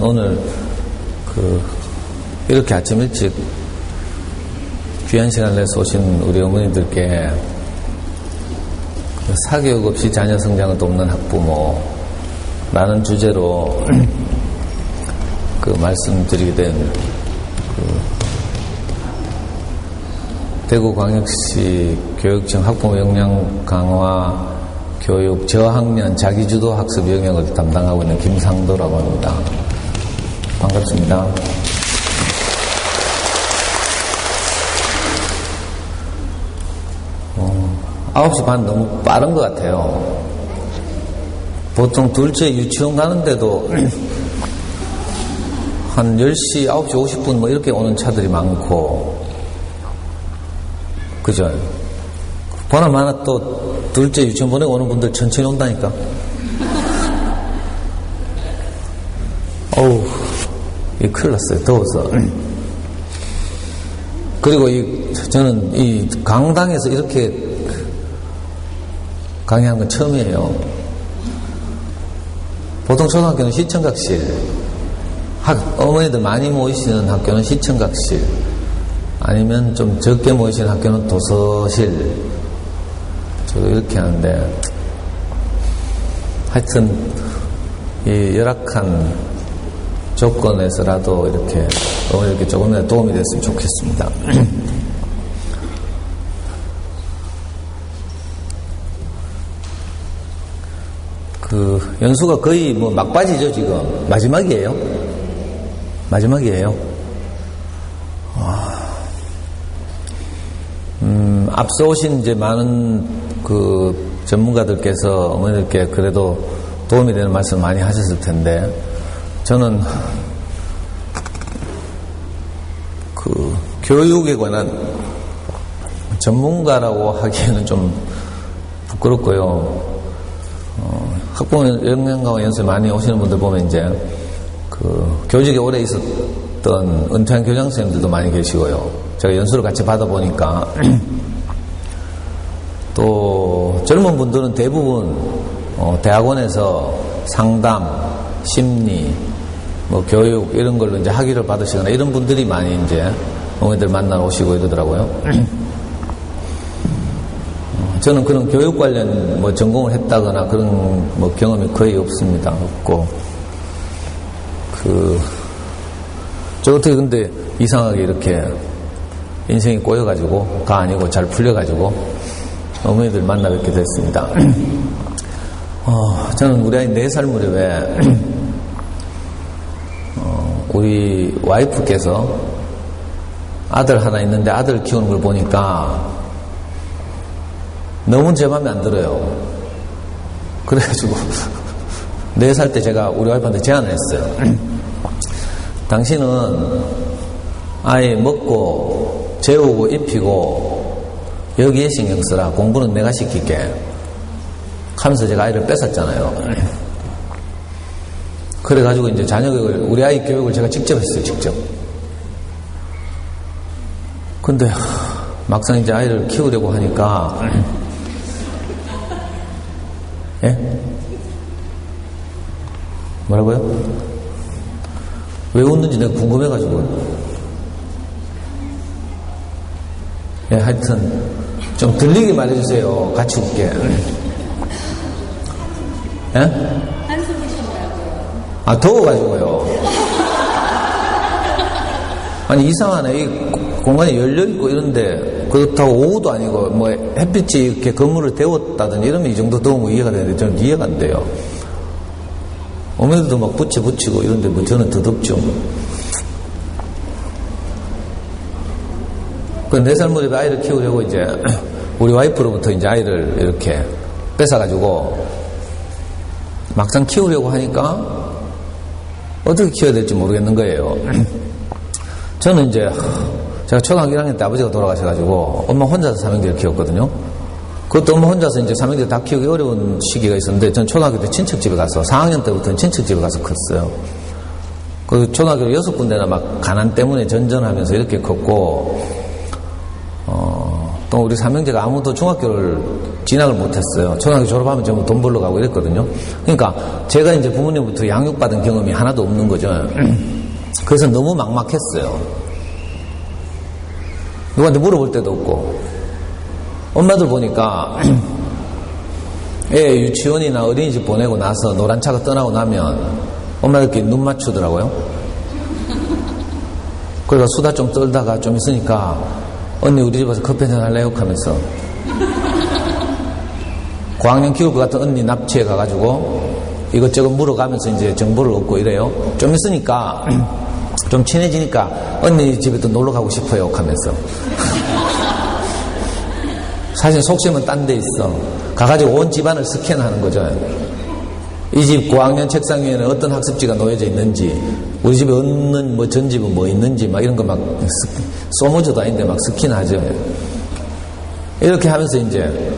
오늘 이렇게 아침 일찍 귀한 시간 내서 오신 우리 어머니들께 사교육 없이 자녀 성장을 돕는 학부모라는 주제로 말씀드리게 된 대구광역시 교육청 학부모 역량 강화 교육 저학년 자기주도 학습 영역을 담당하고 있는 김상도라고 합니다. 반갑습니다. 어, 9시 반 너무 빠른 것 같아요. 보통 둘째 유치원 가는데도 한 10시, 9시 50분 뭐 이렇게 오는 차들이 많고, 그죠? 보나마나 또 둘째 유치원 보내고 오는 분들 천천히 온다니까. 어우, 이 큰일 났어요. 더워서. 그리고 저는 이 강당에서 이렇게 강의하는 건 처음이에요. 보통 초등학교는 시청각실, 어머니들 많이 모이시는 학교는 시청각실, 아니면 좀 적게 모이시는 학교는 도서실, 저도 이렇게 하는데, 하여튼 이 열악한 조건에서라도 이렇게 어머니께 조금이라도 도움이 됐으면 좋겠습니다. 연수가 거의 뭐 막바지죠, 지금. 마지막이에요. 앞서 오신 이제 많은 전문가들께서 어머니들께 그래도 도움이 되는 말씀 많이 하셨을 텐데, 저는 교육에 관한 전문가라고 하기에는 좀 부끄럽고요. 학부모 역량강화 연수에 많이 오시는 분들 보면 이제 교직에 오래 있었던 은퇴한 교장 선생님들도 많이 계시고요. 제가 연수를 같이 받아보니까 또 젊은 분들은 대부분 대학원에서 상담, 심리, 뭐 교육 이런 걸로 이제 학위를 받으시거나 이런 분들이 많이 이제 어머니들 만나러 오시고 이러더라고요. 저는 그런 교육 관련 뭐 전공을 했다거나 그런 뭐 경험이 거의 없습니다. 없고 저 어떻게 근데 이상하게 이렇게 인생이 꼬여가지고 다 아니고 잘 풀려가지고 어머니들 만나 뵙게 됐습니다. 저는 우리 아이 4살 무렵에 우리 와이프께서 아들 하나 있는데 아들 키우는 걸 보니까 너무 제 맘에 안 들어요. 그래가지고 4살 때 제가 우리 와이프한테 제안을 했어요. 당신은 아이 먹고 재우고 입히고 여기에 신경 쓰라. 공부는 내가 시킬게. 하면서 제가 아이를 뺏었잖아요. 그래가지고 이제 자녀 교육을, 우리 아이 교육을 제가 직접 했어요. 직접. 근데 막상 이제 아이를 키우려고 하니까 예? 뭐라고요? 왜 웃는지 내가 궁금해가지고. 예, 하여튼 좀 들리게 말해주세요. 같이 웃게. 예? 한숨 드신다고요? 아, 더워가지고요. 아니, 이상하네. 이 공간이 열려있고 이런데, 그렇다고 오후도 아니고, 뭐, 햇빛이 이렇게 건물을 데웠다든지 이러면 이 정도 더운 거 이해가 되는데, 저는 이해가 안 돼요. 어머니들도 막 붙이고 이런데, 뭐, 저는 더 덥죠. 그 4살 무렵에 아이를 키우려고 이제, 우리 와이프로부터 이제 아이를 이렇게 뺏어가지고, 막상 키우려고 하니까, 어떻게 키워야 될지 모르겠는 거예요. 저는 이제 제가 초등학교 1학년 때 아버지가 돌아가셔가지고 엄마 혼자서 삼형제를 키웠거든요. 그것도 엄마 혼자서 이제 삼형제 다 키우기 어려운 시기가 있었는데, 전 초등학교 때 친척집에 가서 4학년 때부터는 친척집에 가서 컸어요. 그 초등학교 6군데나 막 가난 때문에 전전하면서 이렇게 컸고, 또 또 우리 삼형제가 아무도 중학교를 진학을 못했어요. 초등학교 졸업하면 전부 돈 벌러 가고 이랬거든요. 그러니까 제가 이제 부모님부터 양육받은 경험이 하나도 없는 거죠. 그래서 너무 막막했어요. 누구한테 물어볼 데도 없고. 엄마들 보니까 애 유치원이나 어린이집 보내고 나서 노란 차가 떠나고 나면 엄마들끼리 눈 맞추더라고요. 그러니까 수다 좀 떨다가 좀 있으니까 언니 우리 집 와서 커피 한잔 할래요? 하면서 고학년 키울 것 같은 언니 납치해 가가지고 이것저것 물어가면서 이제 정보를 얻고 이래요. 좀 있으니까 좀 친해지니까 언니 집에 또 놀러 가고 싶어요 하면서 사실 속셈은 딴 데 있어. 가가지고 온 집안을 스캔하는 거죠. 이 집 고학년 책상 위에는 어떤 학습지가 놓여져 있는지, 우리 집에 없는 뭐 전집은 뭐 있는지 막 이런 거 막 소모저도 아닌데 막 스캔하죠. 이렇게 하면서 이제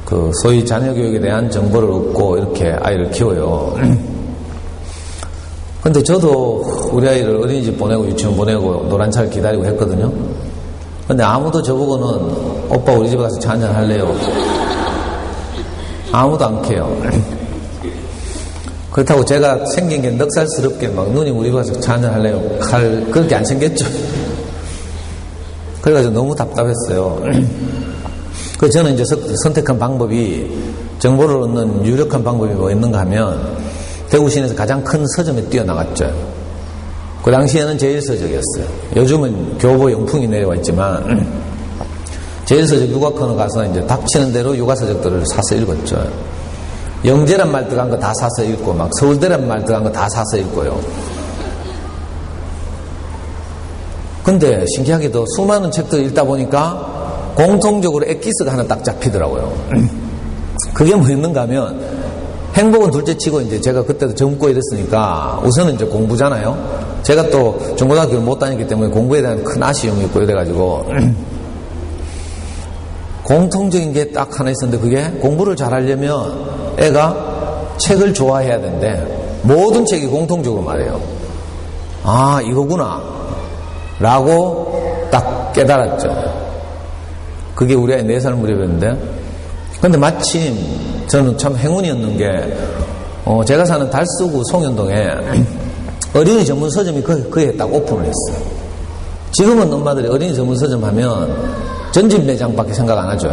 그 소위 자녀 교육에 대한 정보를 얻고 이렇게 아이를 키워요. 근데 저도 우리 아이를 어린이집 보내고 유치원 보내고 노란 차를 기다리고 했거든요. 근데 아무도 저보고는 오빠 우리 집에 가서 차 한잔 할래요? 아무도 안 캐요. 그렇다고 제가 생긴 게 넉살스럽게 막 누님 우리 집에 가서 차 한잔 할래요? 그렇게 안 생겼죠. 그래가지고 너무 답답했어요. 그래서 저는 이제 선택한 방법이 정보를 얻는 유력한 방법이 뭐 있는가 하면 대구 시내에서 가장 큰 서점에 뛰어나갔죠. 그 당시에는 제일서적이었어요. 요즘은 교보 영풍이 내려와 있지만 제일서적 육아코너 가서 이제 닥치는 대로 육아서적들을 사서 읽었죠. 영재란 말 들어간 거 다 사서 읽고 막 서울대란 말 들어간 거 다 사서 읽고요. 근데 신기하게도 수많은 책들을 읽다 보니까 공통적으로 엑기스가 하나 딱 잡히더라고요. 그게 뭐였는가 하면 행복은 둘째 치고 이제 제가 그때도 젊고 이랬으니까 우선은 이제 공부잖아요. 제가 또 중고등학교를 못 다녔기 때문에 공부에 대한 큰 아쉬움이 있고 이래가지고 공통적인 게 딱 하나 있었는데 그게 공부를 잘하려면 애가 책을 좋아해야 되는데 모든 책이 공통적으로 말해요. 아 이거구나 라고 딱 깨달았죠. 그게 우리 아이 4살 무렵이었는데 근데 마침 저는 참 행운이었는 게 제가 사는 달서구 송현동에 어린이 전문 서점이 거기에 딱 오픈을 했어요. 지금은 엄마들이 어린이 전문 서점 하면 전집 매장밖에 생각 안 하죠.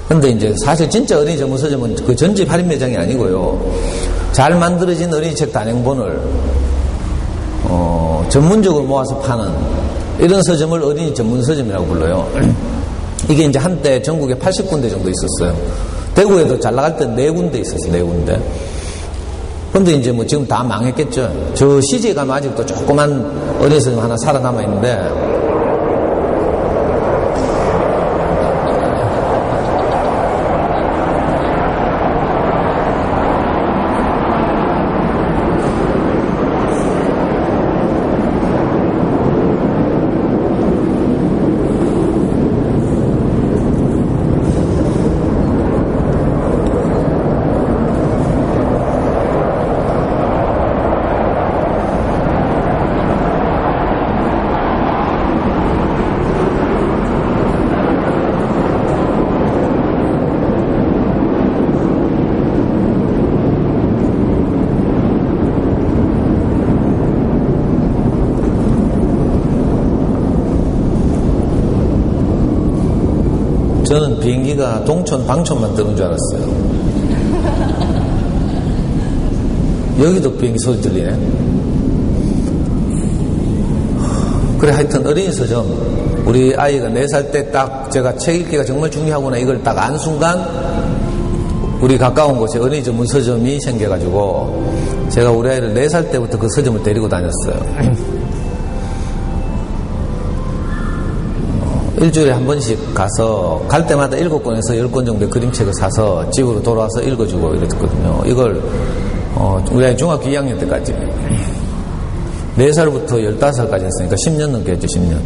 근데 이제 사실 진짜 어린이 전문 서점은 그 전집 할인 매장이 아니고요. 잘 만들어진 어린이 책 단행본을 전문적으로 모아서 파는 이런 서점을 어린이 전문 서점이라고 불러요. 이게 이제 한때 전국에 80군데 정도 있었어요. 대구에도 잘 나갈 때 4군데 있었어요. 4군데. 근데 이제 뭐 지금 다 망했겠죠. 저 시지에 가면 아직도 조그만 어린이 서점 하나 살아남아 있는데 저는 비행기가 동촌, 방촌만 뜨는 줄 알았어요. 여기도 비행기 소리 들리네. 그래 하여튼 어린이 서점 우리 아이가 4살 때 딱 제가 책 읽기가 정말 중요하구나 이걸 딱 안 순간 우리 가까운 곳에 어린이 전문 서점이 생겨가지고 제가 우리 아이를 4살 때부터 그 서점을 데리고 다녔어요. 일주일에 한 번씩 가서 갈 때마다 7권에서 10권 정도의 그림책을 사서 집으로 돌아와서 읽어주고 이랬거든요. 이걸 우리 아이 중학교 2학년 때까지 4살부터 15살까지 했으니까 10년 넘게 했죠. 10년.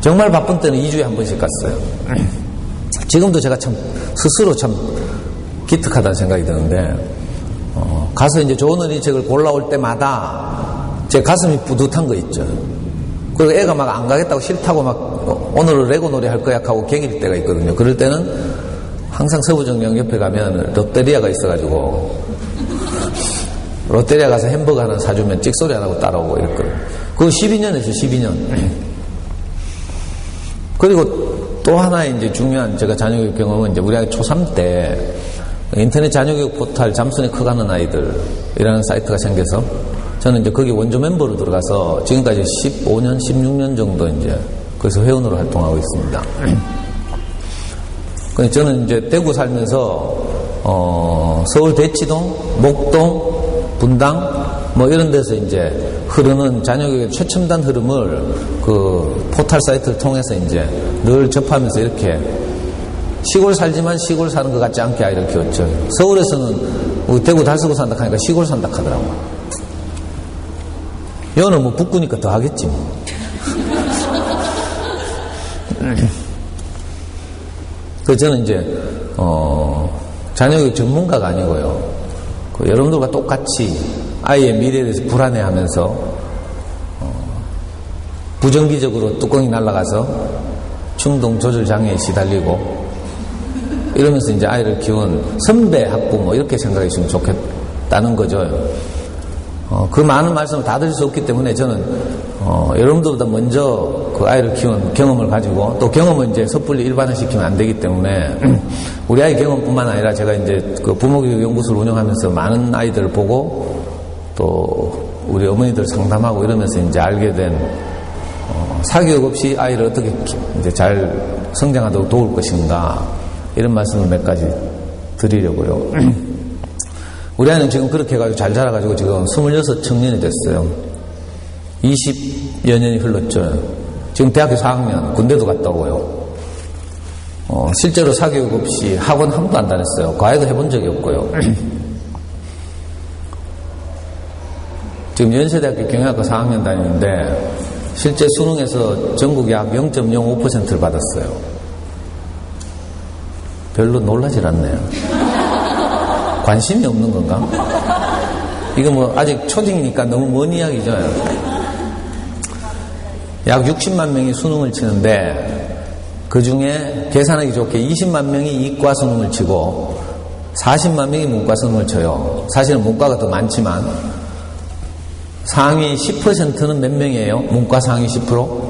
정말 바쁜 때는 2주에 한 번씩 갔어요. 지금도 제가 참 스스로 참 기특하다는 생각이 드는데 가서 이제 좋은 어린이책을 골라올 때마다 제 가슴이 뿌듯한 거 있죠. 그리고 애가 막 안 가겠다고 싫다고 막 오늘은 레고 놀이 할 거야 하고 갱일 때가 있거든요. 그럴 때는 항상 서부정령 옆에 가면 롯데리아가 있어가지고 롯데리아 가서 햄버거 하나 사주면 찍소리 안 하고 따라오고 이랬거든요. 그거 12년 했죠, 12년. 그리고 또 하나의 이제 중요한 제가 자녀교육 경험은 이제 우리 아이 초3 때 인터넷 자녀교육 포탈 잠수이 커가는 아이들이라는 사이트가 생겨서 저는 이제 거기 원조 멤버로 들어가서 지금까지 15년, 16년 정도 이제 거기서 회원으로 활동하고 있습니다. 저는 이제 대구 살면서 서울 대치동, 목동, 분당 뭐 이런 데서 이제 흐르는 자녀교육의 최첨단 흐름을 그 포탈 사이트를 통해서 이제 늘 접하면서 이렇게 시골 살지만 시골 사는 것 같지 않게 아이를 키웠죠. 서울에서는 우리 대구 달서구 산다 하니까 시골 산다 하더라고. 여는 뭐 북구니까 더 하겠지 뭐. 그래서 저는 이제 자녀교육 전문가가 아니고요. 여러분들과 똑같이 아이의 미래에 대해서 불안해하면서 부정기적으로 뚜껑이 날아가서 충동 조절 장애에 시달리고 이러면서 이제 아이를 키운 선배 학부모 이렇게 생각해 주시면 좋겠다는 거죠. 그 많은 말씀을 다 드릴 수 없기 때문에 저는 여러분들보다 먼저 그 아이를 키운 경험을 가지고 또 경험을 이제 섣불리 일반화시키면 안 되기 때문에 우리 아이 경험뿐만 아니라 제가 이제 그 부모교육 연구소를 운영하면서 많은 아이들을 보고 또 우리 어머니들 상담하고 이러면서 이제 알게 된 사교육 없이 아이를 어떻게 이제 잘 성장하도록 도울 것인가 이런 말씀을 몇 가지 드리려고요. 우리 아이는 지금 그렇게 해가지고 잘 자라가지고 지금 26 청년이 됐어요. 20여 년이 흘렀죠. 지금 대학교 4학년, 군대도 갔다 오고요. 실제로 사교육 없이 학원 한 번도 안 다녔어요. 과외도 해본 적이 없고요. 지금 연세대학교 경영학과 4학년 다니는데 실제 수능에서 전국 약 0.05%를 받았어요. 별로 놀라질 않네요. 관심이 없는 건가? 이거 뭐 아직 초딩이니까 너무 먼 이야기죠. 약 60만 명이 수능을 치는데 그 중에 계산하기 좋게 20만 명이 이과 수능을 치고 40만 명이 문과 수능을 쳐요. 사실은 문과가 더 많지만 상위 10%는 몇 명이에요? 문과 상위 10%?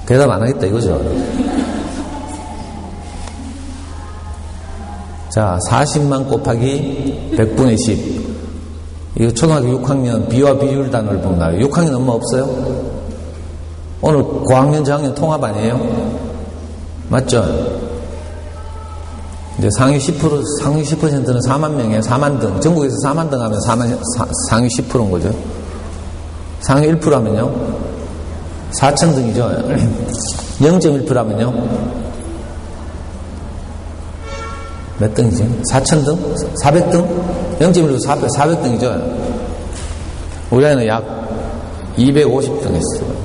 대답 안 하겠다 이거죠. 자, 40만 곱하기 100분의 10. 이거 초등학교 6학년 비와 비율 단어를 본다. 6학년 엄마 없어요? 오늘 고학년, 저학년 통합 아니에요? 맞죠? 이제 상위 10%는 4만 명이에요. 4만 등. 전국에서 4만 등 하면 상위 10%인 거죠. 상위 1% 하면요? 4천 등이죠. 0.1% 하면요? 몇 등이지? 4,000등? 400등? 0.1로 400등이죠. 우리 아이는 약 250등 했어요.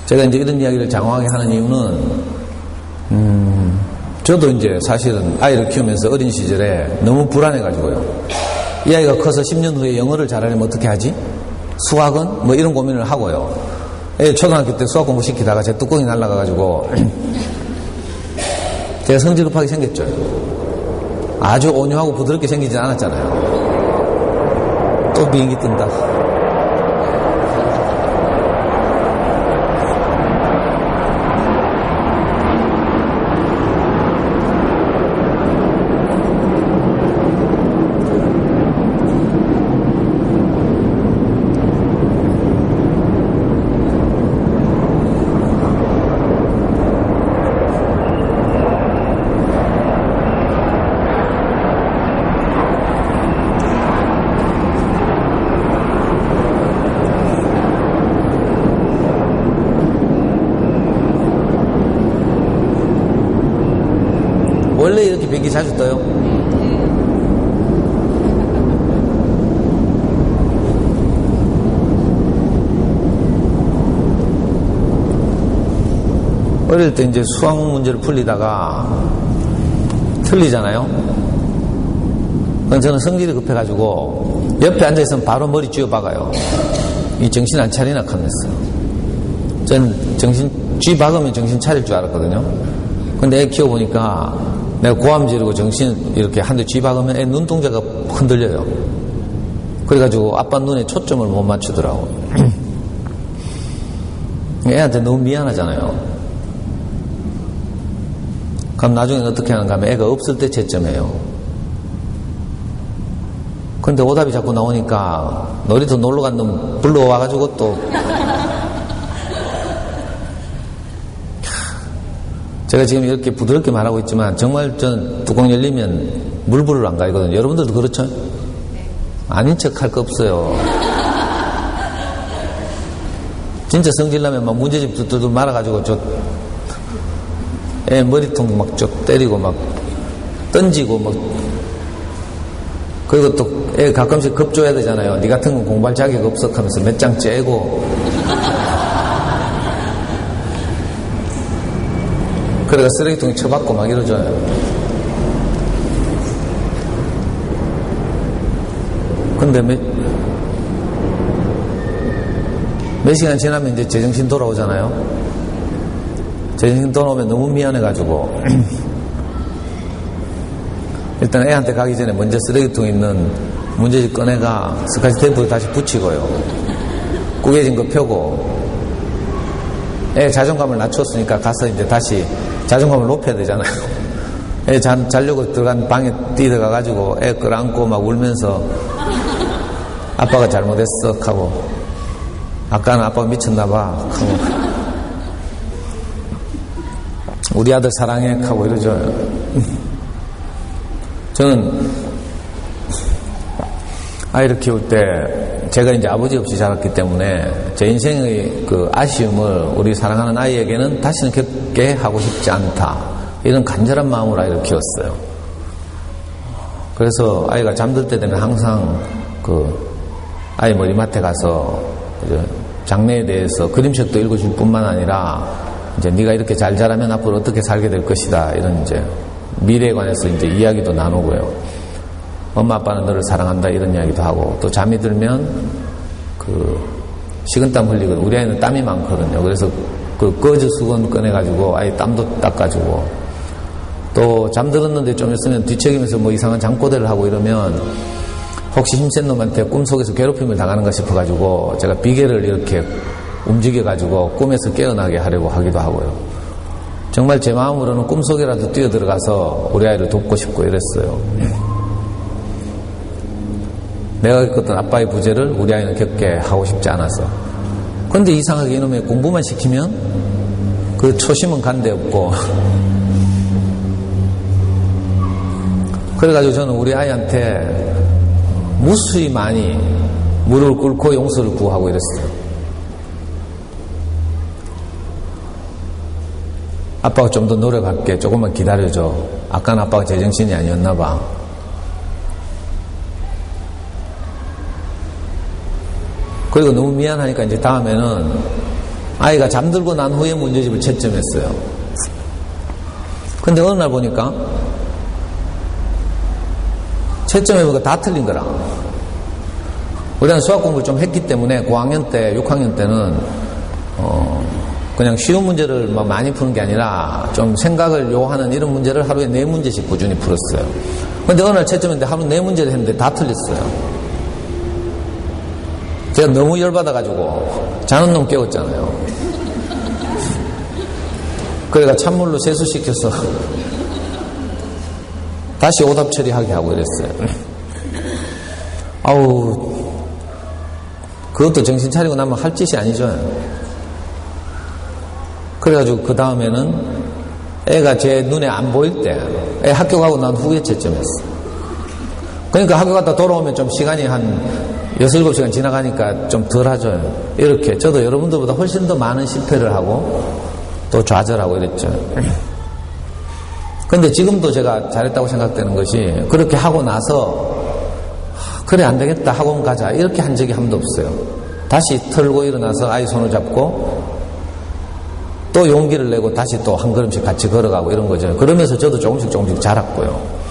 제가 이제 이런 이야기를 장황하게 하는 이유는, 저도 이제 사실은 아이를 키우면서 어린 시절에 너무 불안해가지고요. 이 아이가 커서 10년 후에 영어를 잘하려면 어떻게 하지? 수학은? 뭐 이런 고민을 하고요. 초등학교 때 수학 공부 시키다가 제 뚜껑이 날아가가지고 제가 성질 급하게 생겼죠. 아주 온유하고 부드럽게 생기진 않았잖아요. 또 비행기 뜬다. 원래 이렇게 비행기 자주 떠요? 어릴 때 이제 수학 문제를 풀리다가 틀리잖아요. 그럼 저는 성질이 급해가지고 옆에 앉아있으면 바로 머리 쥐어박아요. 이 정신 안 차리나 하면서. 저는 쥐박으면 정신 차릴 줄 알았거든요. 근데 애 키워보니까 내가 고함 지르고 정신 이렇게 한 대 쥐박으면 애 눈동자가 흔들려요. 그래가지고 아빠 눈에 초점을 못 맞추더라고. 애한테 너무 미안하잖아요. 그럼 나중에 어떻게 하는가 하면 애가 없을 때 채점해요. 근데 오답이 자꾸 나오니까 놀이터 놀러 간 놈 불러와가지고 또 제가 지금 이렇게 부드럽게 말하고 있지만 정말 전 뚜껑 열리면 물불을 안 가리거든요. 여러분들도 그렇죠? 아닌 척 할 거 없어요. 진짜 성질나면 막 문제집 두두두 말아가지고 애 머리통 막 쭉 때리고 막 던지고 막 그리고 또 애 가끔씩 겁줘야 되잖아요. 니 같은 건 공부할 자격 없어 하면서 몇 장 째고 그래가 쓰레기통에 쳐박고 막 이러줘요. 근데 몇 시간 지나면 이제 제정신 돌아오잖아요. 제정신 돌아오면 너무 미안해가지고 일단 애한테 가기 전에 먼저 쓰레기통에 있는 문제집 꺼내가 스카치 테이프를 다시 붙이고요. 구겨진 거 펴고 애 자존감을 낮췄으니까 가서 이제 다시 자존감을 높여야 되잖아요. 애 자려고 들어간 방에 뛰어가가지고 애 끌어안고 막 울면서 아빠가 잘못했어 하고 아까는 아빠가 미쳤나봐 하고 우리 아들 사랑해 하고 이러죠. 저는 아이를 키울 때 제가 이제 아버지 없이 자랐기 때문에 제 인생의 그 아쉬움을 우리 사랑하는 아이에게는 다시는 겪게 하고 싶지 않다. 이런 간절한 마음으로 아이를 키웠어요. 그래서 아이가 잠들 때 되면 항상 그 아이 머리맡에 가서 이제 장래에 대해서 그림책도 읽어줄 뿐만 아니라 이제 네가 이렇게 잘 자라면 앞으로 어떻게 살게 될 것이다. 이런 이제 미래에 관해서 이제 이야기도 나누고요. 엄마 아빠는 너를 사랑한다 이런 이야기도 하고 또 잠이 들면 그 식은땀 흘리거든. 우리 아이는 땀이 많거든요. 그래서 그 거즈 수건 꺼내가지고 아이 땀도 닦아주고 또 잠들었는데 좀 있으면 뒤척이면서 뭐 이상한 잠꼬대를 하고 이러면 혹시 힘센 놈한테 꿈속에서 괴롭힘을 당하는가 싶어가지고 제가 비계를 이렇게 움직여가지고 꿈에서 깨어나게 하려고 하기도 하고요. 정말 제 마음으로는 꿈속에라도 뛰어들어가서 우리 아이를 돕고 싶고 이랬어요. 내가 겪었던 아빠의 부재를 우리 아이는 겪게 하고 싶지 않아서. 그런데 이상하게 이놈의 공부만 시키면 그 초심은 간데 없고 그래가지고 저는 우리 아이한테 무수히 많이 무릎을 꿇고 용서를 구하고 이랬어요. 아빠가 좀 더 노력할게. 조금만 기다려줘. 아까는 아빠가 제정신이 아니었나 봐. 그리고 너무 미안하니까 이제 다음에는 아이가 잠들고 난 후에 문제집을 채점했어요. 근데 어느 날 보니까 채점해보니까 다 틀린 거라. 우리는 수학 공부를 좀 했기 때문에 고학년 때, 6학년 때는 그냥 쉬운 문제를 막 많이 푸는 게 아니라 좀 생각을 요하는 이런 문제를 하루에 4문제씩 꾸준히 풀었어요. 근데 어느 날 채점했는데 하루 4문제를 했는데 다 틀렸어요. 제가 너무 열받아가지고 자는 놈 깨웠잖아요. 그래가 찬물로 세수시켜서 다시 오답 처리하게 하고 이랬어요. 아우, 그것도 정신 차리고 나면 할 짓이 아니죠. 그래가지고 그 다음에는 애가 제 눈에 안 보일 때, 애 학교 가고 난 후에 채점했어. 그러니까 학교 갔다 돌아오면 좀 시간이 한 6, 7시간 지나가니까 좀 덜 하죠. 이렇게. 저도 여러분들보다 훨씬 더 많은 실패를 하고 또 좌절하고 이랬죠. 근데 지금도 제가 잘했다고 생각되는 것이 그렇게 하고 나서 그래 안 되겠다 학원 가자 이렇게 한 적이 한 번도 없어요. 다시 털고 일어나서 아이 손을 잡고 또 용기를 내고 다시 또 한 걸음씩 같이 걸어가고 이런 거죠. 그러면서 저도 조금씩 자랐고요.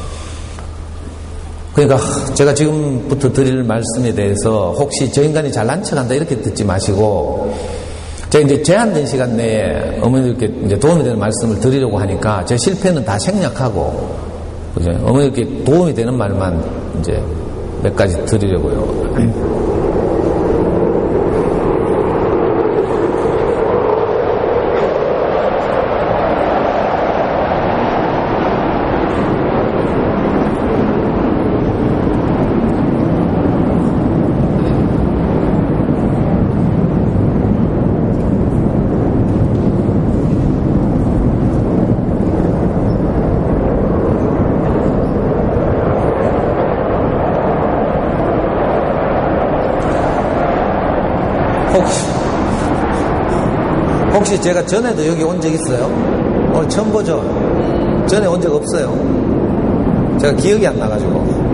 그러니까 제가 지금부터 드릴 말씀에 대해서 혹시 저 인간이 잘난 척한다 이렇게 듣지 마시고, 제가 이제 제한된 시간 내에 어머니들께 이제 도움이 되는 말씀을 드리려고 하니까 제 실패는 다 생략하고, 그죠? 어머니들께 도움이 되는 말만 이제 몇 가지 드리려고요. 혹시 제가 전에도 여기 온 적 있어요? 오늘 처음 보죠? 전에 온 적 없어요. 제가 기억이 안 나가지고.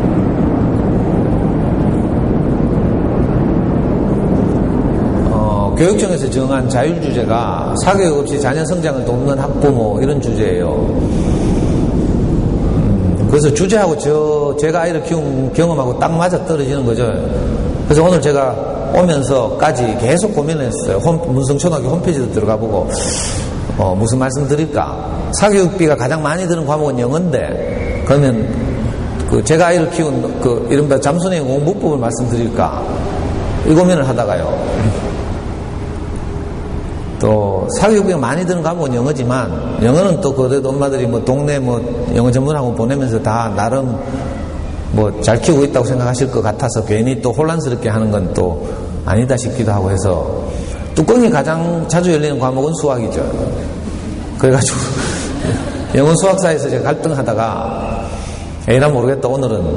교육청에서 정한 자율주제가 사교육 없이 자녀 성장을 돕는 학부모 이런 주제예요. 그래서 주제하고 제가 아이를 키운 경험하고 딱 맞아 떨어지는 거죠. 그래서 오늘 제가 오면서까지 계속 고민을 했어요. 문성초등학교 홈페이지도 들어가 보고 무슨 말씀 드릴까. 사교육비가 가장 많이 드는 과목은 영어인데 그러면 제가 아이를 키운 이른바 잠수내용 공부법을 말씀드릴까 이 고민을 하다가요. 또 사교육비가 많이 드는 과목은 영어지만 영어는 또 그래도 엄마들이 동네 영어 전문학원 보내면서 다 나름 잘 키우고 있다고 생각하실 것 같아서 괜히 또 혼란스럽게 하는 건 또 아니다 싶기도 하고 해서 뚜껑이 가장 자주 열리는 과목은 수학이죠. 그래가지고 영어 수학사에서 제가 갈등하다가 에이라 모르겠다 오늘은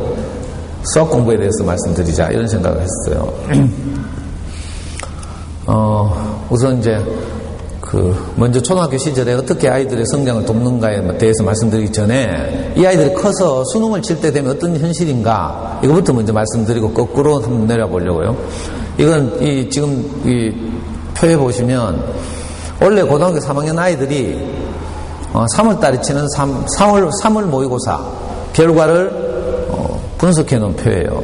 수학 공부에 대해서 말씀드리자 이런 생각을 했어요. 우선 이제 먼저 초등학교 시절에 어떻게 아이들의 성장을 돕는가에 대해서 말씀드리기 전에 이 아이들이 커서 수능을 칠 때 되면 어떤 현실인가 이거부터 먼저 말씀드리고 거꾸로 한번 내려보려고요. 이건 지금 이 표에 보시면 원래 고등학교 3학년 아이들이 3월달에 치는 3월 모의고사 결과를 분석해 놓은 표예요.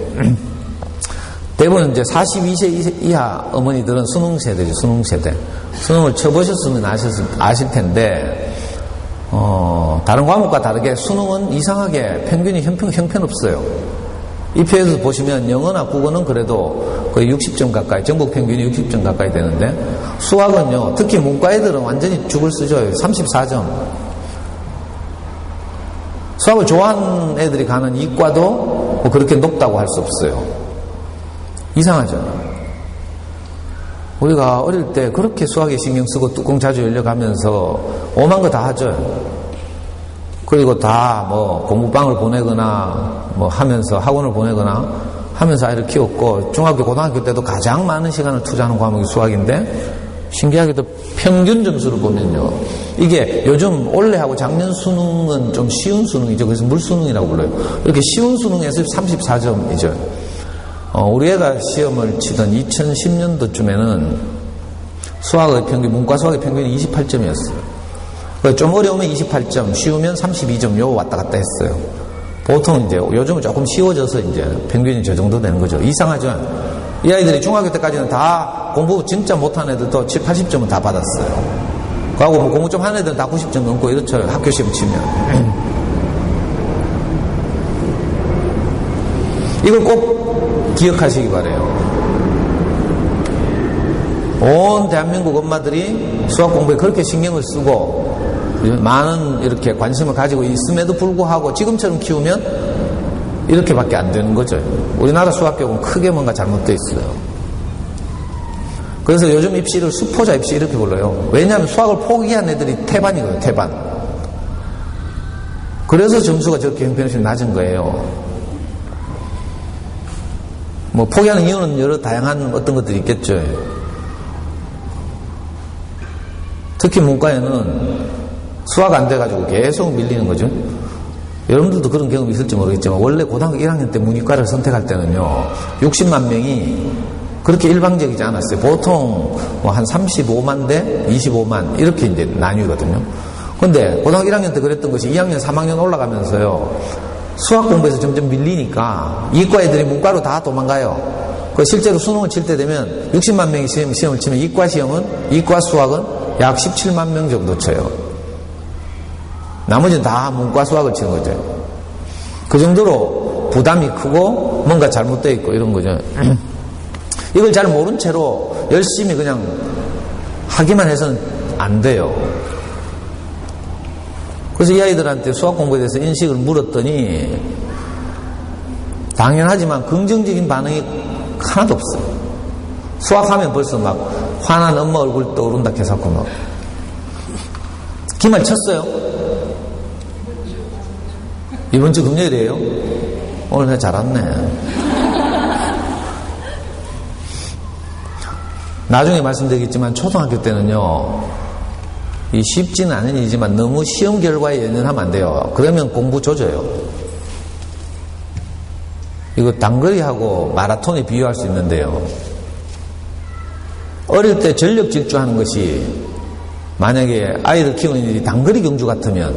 대부분 이제 42세 이하 어머니들은 수능 세대죠. 수능 세대. 수능을 쳐보셨으면 아실 텐데 다른 과목과 다르게 수능은 이상하게 평균이 형편없어요. 이 표에서 보시면 영어나 국어는 그래도 거의 60점 가까이, 전국 평균이 60점 가까이 되는데 수학은요, 특히 문과 애들은 완전히 죽을 쓰죠. 34점. 수학을 좋아하는 애들이 가는 이과도 그렇게 높다고 할 수 없어요. 이상하죠. 우리가 어릴 때 그렇게 수학에 신경 쓰고 뚜껑 자주 열려가면서 오만 거 다 하죠. 그리고 다 공부방을 보내거나 하면서 학원을 보내거나 하면서 아이를 키웠고 중학교 고등학교 때도 가장 많은 시간을 투자하는 과목이 수학인데 신기하게도 평균 점수를 보면요, 이게 요즘 올해하고 작년 수능은 좀 쉬운 수능이죠. 그래서 물수능이라고 불러요. 이렇게 쉬운 수능에서 34점이죠. 우리 애가 시험을 치던 2010년도쯤에는 수학의 평균, 문과 수학의 평균이 28점이었어요. 좀 어려우면 28점, 쉬우면 32점, 요 왔다 갔다 했어요. 보통 이제 요즘은 조금 쉬워져서 이제 평균이 저 정도 되는 거죠. 이상하죠? 이 아이들이 중학교 때까지는 다 공부 진짜 못한 애들도 7, 80점은 다 받았어요. 그하고 공부 좀 하는 애들은 다 90점 넘고 이렇죠. 학교 시험 치면. 이걸 꼭 기억하시기 바래요. 온 대한민국 엄마들이 수학 공부에 그렇게 신경을 쓰고 많은 이렇게 관심을 가지고 있음에도 불구하고 지금처럼 키우면 이렇게밖에 안 되는 거죠. 우리나라 수학교육은 크게 뭔가 잘못되어 있어요. 그래서 요즘 입시를 수포자 입시 이렇게 불러요. 왜냐하면 수학을 포기한 애들이 태반이거든요. 태반. 그래서 점수가 저렇게 형편없이 낮은 거예요. 포기하는 이유는 여러 다양한 어떤 것들이 있겠죠. 특히 문과에는 수학 안 돼가지고 계속 밀리는 거죠. 여러분들도 그런 경험이 있을지 모르겠지만 원래 고등학교 1학년 때 문이과를 선택할 때는요 60만 명이 그렇게 일방적이지 않았어요. 보통 뭐 한 35만 대 25만 이렇게 이제 나뉘거든요. 근데 고등학교 1학년 때 그랬던 것이 2학년, 3학년 올라가면서요. 수학 공부에서 점점 밀리니까 이과 애들이 문과로 다 도망가요. 그 실제로 수능을 칠 때 되면 60만 명이 시험을 치면 이과 수학은 약 17만 명 정도 쳐요. 나머지는 다 문과 수학을 치는 거죠. 그 정도로 부담이 크고 뭔가 잘못되어 있고 이런 거죠. 이걸 잘 모른 채로 열심히 그냥 하기만 해서는 안 돼요. 그래서 이 아이들한테 수학 공부에 대해서 인식을 물었더니 당연하지만 긍정적인 반응이 하나도 없어요. 수학하면 벌써 막 화난 엄마 얼굴 떠오른다 해서 막 기말 쳤어요. 이번 주 금요일이에요. 오늘 내가 잘 왔네. 나중에 말씀드리겠지만 초등학교 때는요, 이 쉽지는 않은 일이지만 너무 시험 결과에 연연하면 안 돼요. 그러면 공부 조져요. 이거 단거리하고 마라톤에 비유할 수 있는데요. 어릴 때 전력 질주하는 것이 만약에 아이를 키우는 일이 단거리 경주 같으면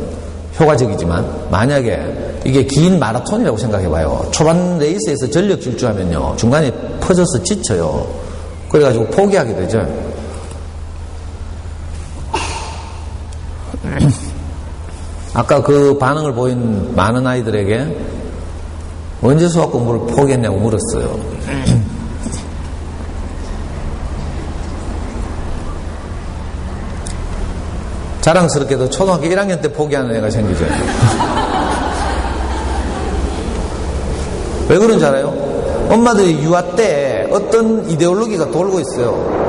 효과적이지만 만약에 이게 긴 마라톤이라고 생각해봐요. 초반 레이스에서 전력 질주하면요. 중간에 퍼져서 지쳐요. 그래가지고 포기하게 되죠. 아까 그 반응을 보인 많은 아이들에게 언제 수학 공부를 포기했냐고 물었어요. 자랑스럽게도 초등학교 1학년 때 포기하는 애가 생기죠. 왜 그런지 알아요? 엄마들이 유아 때 어떤 이데올로기가 돌고 있어요.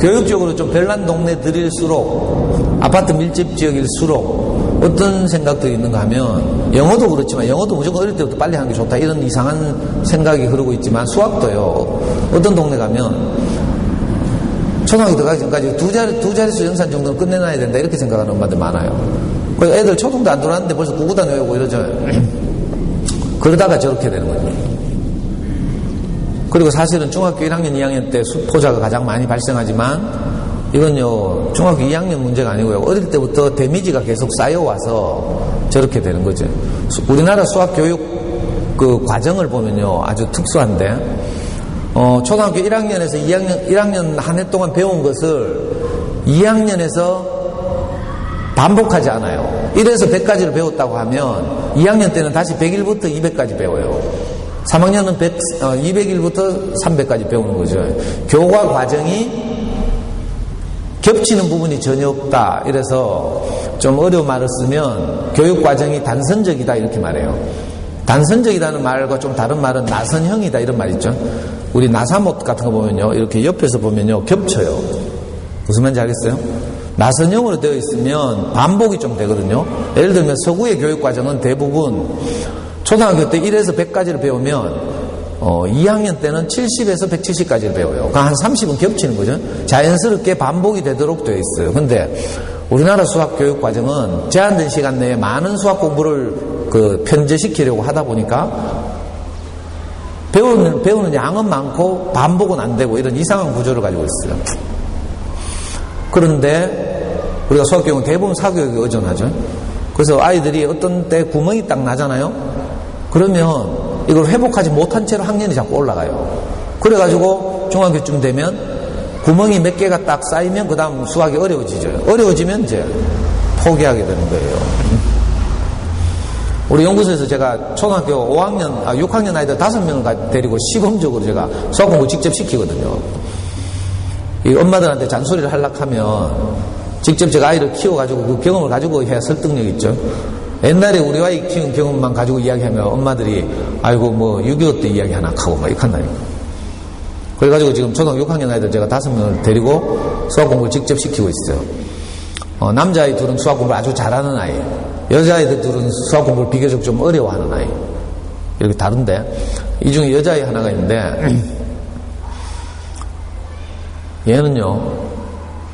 교육적으로 좀 별난 동네들일수록 아파트 밀집 지역일수록 어떤 생각들이 있는가 하면 영어도 그렇지만 영어도 무조건 어릴 때부터 빨리 하는 게 좋다 이런 이상한 생각이 흐르고 있지만 수학도요. 어떤 동네 가면 초등학교 들어가기 전까지 두 자릿수 연산 정도는 끝내놔야 된다 이렇게 생각하는 엄마들 많아요. 그래서 애들 초등도 안 들어왔는데 벌써 구구단 외우고 이러죠. 그러다가 저렇게 되는 거죠. 그리고 사실은 중학교 1학년, 2학년 때 수포자가 가장 많이 발생하지만 이건요 중학교 2학년 문제가 아니고요. 어릴 때부터 데미지가 계속 쌓여와서 저렇게 되는 거죠. 우리나라 수학 교육 그 과정을 보면요 아주 특수한데 초등학교 1학년에서 1학년 한 해 동안 배운 것을 2학년에서 반복하지 않아요. 1에서 100까지를 배웠다고 하면 2학년 때는 다시 100일부터 200까지 배워요. 3학년은 200일부터 300까지 배우는 거죠. 교과 과정이 겹치는 부분이 전혀 없다. 이래서 좀 어려운 말을 쓰면 교육 과정이 단선적이다 이렇게 말해요. 단선적이다는 말과 좀 다른 말은 나선형이다 이런 말 있죠. 우리 나사못 같은 거 보면요. 이렇게 옆에서 보면요. 겹쳐요. 무슨 말인지 알겠어요? 나선형으로 되어 있으면 반복이 좀 되거든요. 예를 들면 서구의 교육 과정은 대부분 초등학교 때 1에서 100까지를 배우면 2학년 때는 70에서 170까지를 배워요. 그러니까 한 30은 겹치는 거죠. 자연스럽게 반복이 되도록 되어 있어요. 근데 우리나라 수학 교육 과정은 제한된 시간 내에 많은 수학 공부를 편제시키려고 하다 보니까 배우는 양은 많고 반복은 안 되고 이런 이상한 구조를 가지고 있어요. 그런데 우리가 수학 교육은 대부분 사교육에 의존하죠. 그래서 아이들이 어떤 때 구멍이 딱 나잖아요. 그러면 이걸 회복하지 못한 채로 학년이 자꾸 올라가요. 그래가지고 중학교쯤 되면 구멍이 몇 개가 딱 쌓이면 그 다음 수학이 어려워지죠. 어려워지면 이제 포기하게 되는 거예요. 우리 연구소에서 제가 초등학교 6학년 아이들 5명을 데리고 시범적으로 제가 수학 공부 직접 시키거든요. 이 엄마들한테 잔소리를 하려고 하면 직접 제가 아이를 키워가지고 그 경험을 가지고 해야 설득력 있죠. 옛날에 우리 아이 키운 경험만 가지고 이야기하면 엄마들이 아이고 뭐 6.25 때 이야기 하나 하고 막 이렇게 한다니까. 그래가지고 지금 초등학교 6학년 아이들 제가 5명을 데리고 수학 공부를 직접 시키고 있어요. 남자아이 둘은 수학 공부를 아주 잘하는 아이. 여자아이들은 수학 공부를 비교적 좀 어려워하는 아이. 이렇게 다른데, 이 중에 여자아이 하나가 있는데, 얘는요,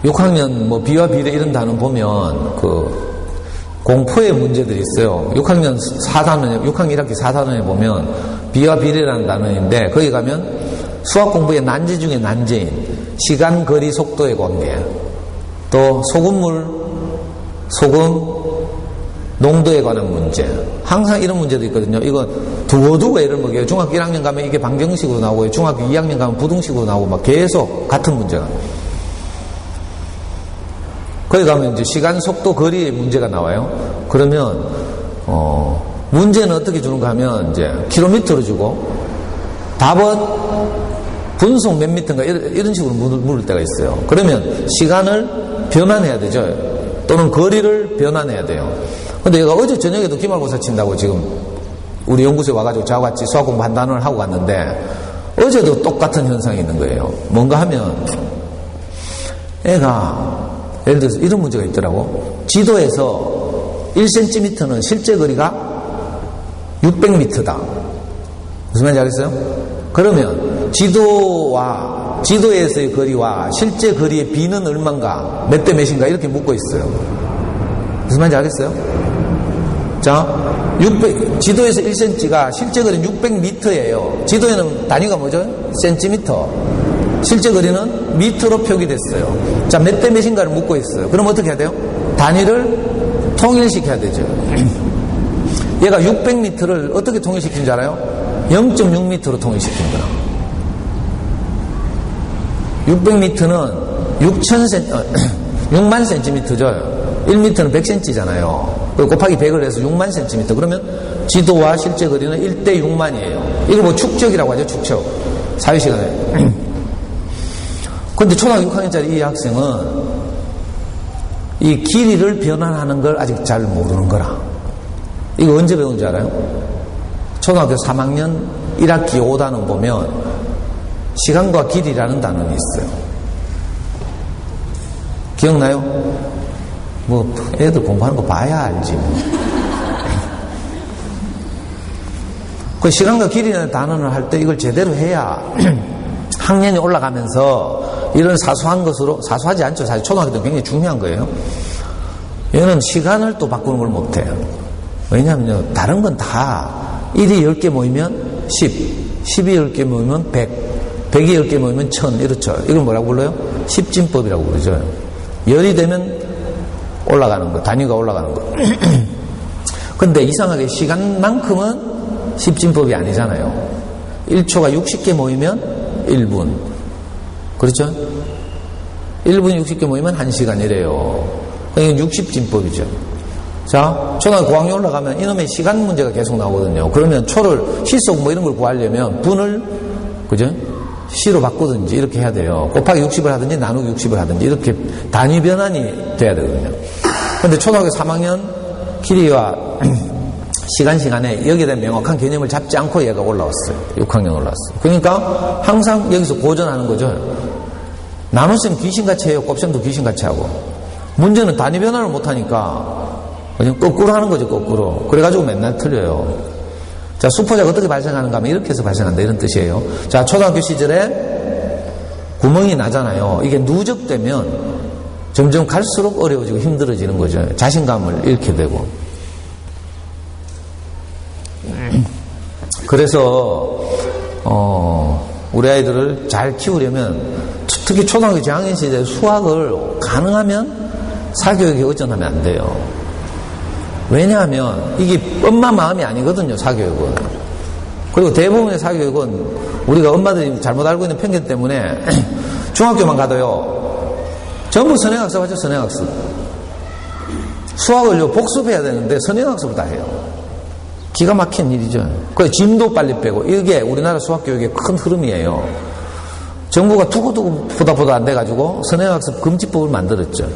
6학년 뭐 비와 비례 이런 단어 보면 공포의 문제들이 있어요. 6학년 1학기 4단원에 보면 비와 비례라는 단어인데, 거기 가면 수학 공부의 난제 중에 난제인 시간, 거리, 속도의 관계, 또 소금, 농도에 관한 문제, 항상 이런 문제도 있거든요. 이거 두고두고 애를 먹여요. 중학교 1학년 가면 이게 방정식으로 나오고요. 중학교 2학년 가면 부등식으로 나오고 막 계속 같은 문제가. 거기 가면 이제 시간, 속도, 거리의 문제가 나와요. 그러면 문제는 어떻게 주는가 하면 이제 킬로미터로 주고 답은 분속 몇 미터인가 이런 식으로 물을 때가 있어요. 그러면 시간을 변환해야 되죠. 또는 거리를 변환해야 돼요. 근데 얘가 어제 저녁에도 기말고사 친다고 지금 우리 연구소에 와가지고 저하고 같이 수학 공부 한 단원을 하고 갔는데 어제도 똑같은 현상이 있는 거예요. 뭔가 하면 애가 예를 들어서 이런 문제가 있더라고. 지도에서 1cm는 실제 거리가 600m다. 무슨 말인지 알겠어요? 그러면 지도에서의 거리와 실제 거리의 비는 얼마인가, 몇 대 몇인가 이렇게 묻고 있어요. 무슨 말인지 알겠어요? 자, 지도에서 1cm가 실제 거리는 600m예요. 지도에는 단위가 뭐죠? 센티미터. 실제 거리는 미터로 표기됐어요. 자, 몇 대 몇인가를 묻고 있어요. 그럼 어떻게 해야 돼요? 단위를 통일시켜야 되죠. 얘가 600m를 어떻게 통일시킨 줄 알아요? 0.6m로 통일시킨 거야. 600m는 6만 cm죠. 1m는 100cm잖아요. 곱하기 100을 해서 6만 cm. 그러면 지도와 실제 거리는 1대 6만이에요. 이거 뭐 축적이라고 하죠, 축적. 사회시간에. 근데 초등학교 6학년짜리 이 학생은 이 길이를 변환하는 걸 아직 잘 모르는 거라. 이거 언제 배운 줄 알아요? 초등학교 3학년 1학기 5단원 보면 시간과 길이라는 단원이 있어요. 기억나요? 뭐 애들 공부하는 거 봐야 알지. 그 시간과 길이라는 단원을 할 때 이걸 제대로 해야 학년이 올라가면서 이런 사소한 것으로, 사소하지 않죠. 사실 초등학교 때는 굉장히 중요한 거예요. 얘는 시간을 또 바꾸는 걸 못해요. 왜냐하면요, 다른 건 다 1이 10개 모이면 10, 10이 10개 모이면 100, 100이 10개 모이면 1000 이렇죠. 이걸 뭐라고 불러요? 십진법이라고 부르죠. 열이 되면 올라가는 거, 단위가 올라가는 거. 근데 이상하게 시간만큼은 십진법이 아니잖아요. 1초가 60개 모이면 1분. 그렇죠? 1분이 60개 모이면 1시간이래요. 이게 60진법이죠. 자, 초등학교 5학년 올라가면 이놈의 시간 문제가 계속 나오거든요. 그러면 초를, 시속 뭐 이런 걸 구하려면 분을, 그죠? 시로 바꾸든지 이렇게 해야 돼요. 곱하기 60을 하든지 나누기 60을 하든지 이렇게 단위 변환이 돼야 되거든요. 근데 초등학교 3학년 길이와 시간에 여기에 대한 명확한 개념을 잡지 않고 얘가 올라왔어요. 6학년 올라왔어요. 그러니까 항상 여기서 고전하는 거죠. 나눗셈 귀신같이 해요. 곱셈도 귀신같이 하고. 문제는 단위 변화를 못하니까 그냥 거꾸로 하는 거죠. 거꾸로. 그래가지고 맨날 틀려요. 자, 수포자가 어떻게 발생하는가 하면 이렇게 해서 발생한다 이런 뜻이에요. 자, 초등학교 시절에 구멍이 나잖아요. 이게 누적되면 점점 갈수록 어려워지고 힘들어지는 거죠. 자신감을 잃게 되고. 그래서 우리 아이들을 잘 키우려면 특히 초등학교 저학년 시절에 수학을 가능하면 사교육에 의존하면 안 돼요. 왜냐하면 이게 엄마 마음이 아니거든요. 사교육은. 그리고 대부분의 사교육은 우리가 엄마들이 잘못 알고 있는 편견 때문에 중학교만 가도요 전부 선행학습 하죠. 선행학습. 수학을요 복습해야 되는데 선행학습을 다 해요. 기가 막힌 일이죠. 그래서 짐도 빨리 빼고 이게 우리나라 수학교육의 큰 흐름이에요. 정부가 두고두고 보다 안 돼가지고 선행학습 금지법을 만들었죠.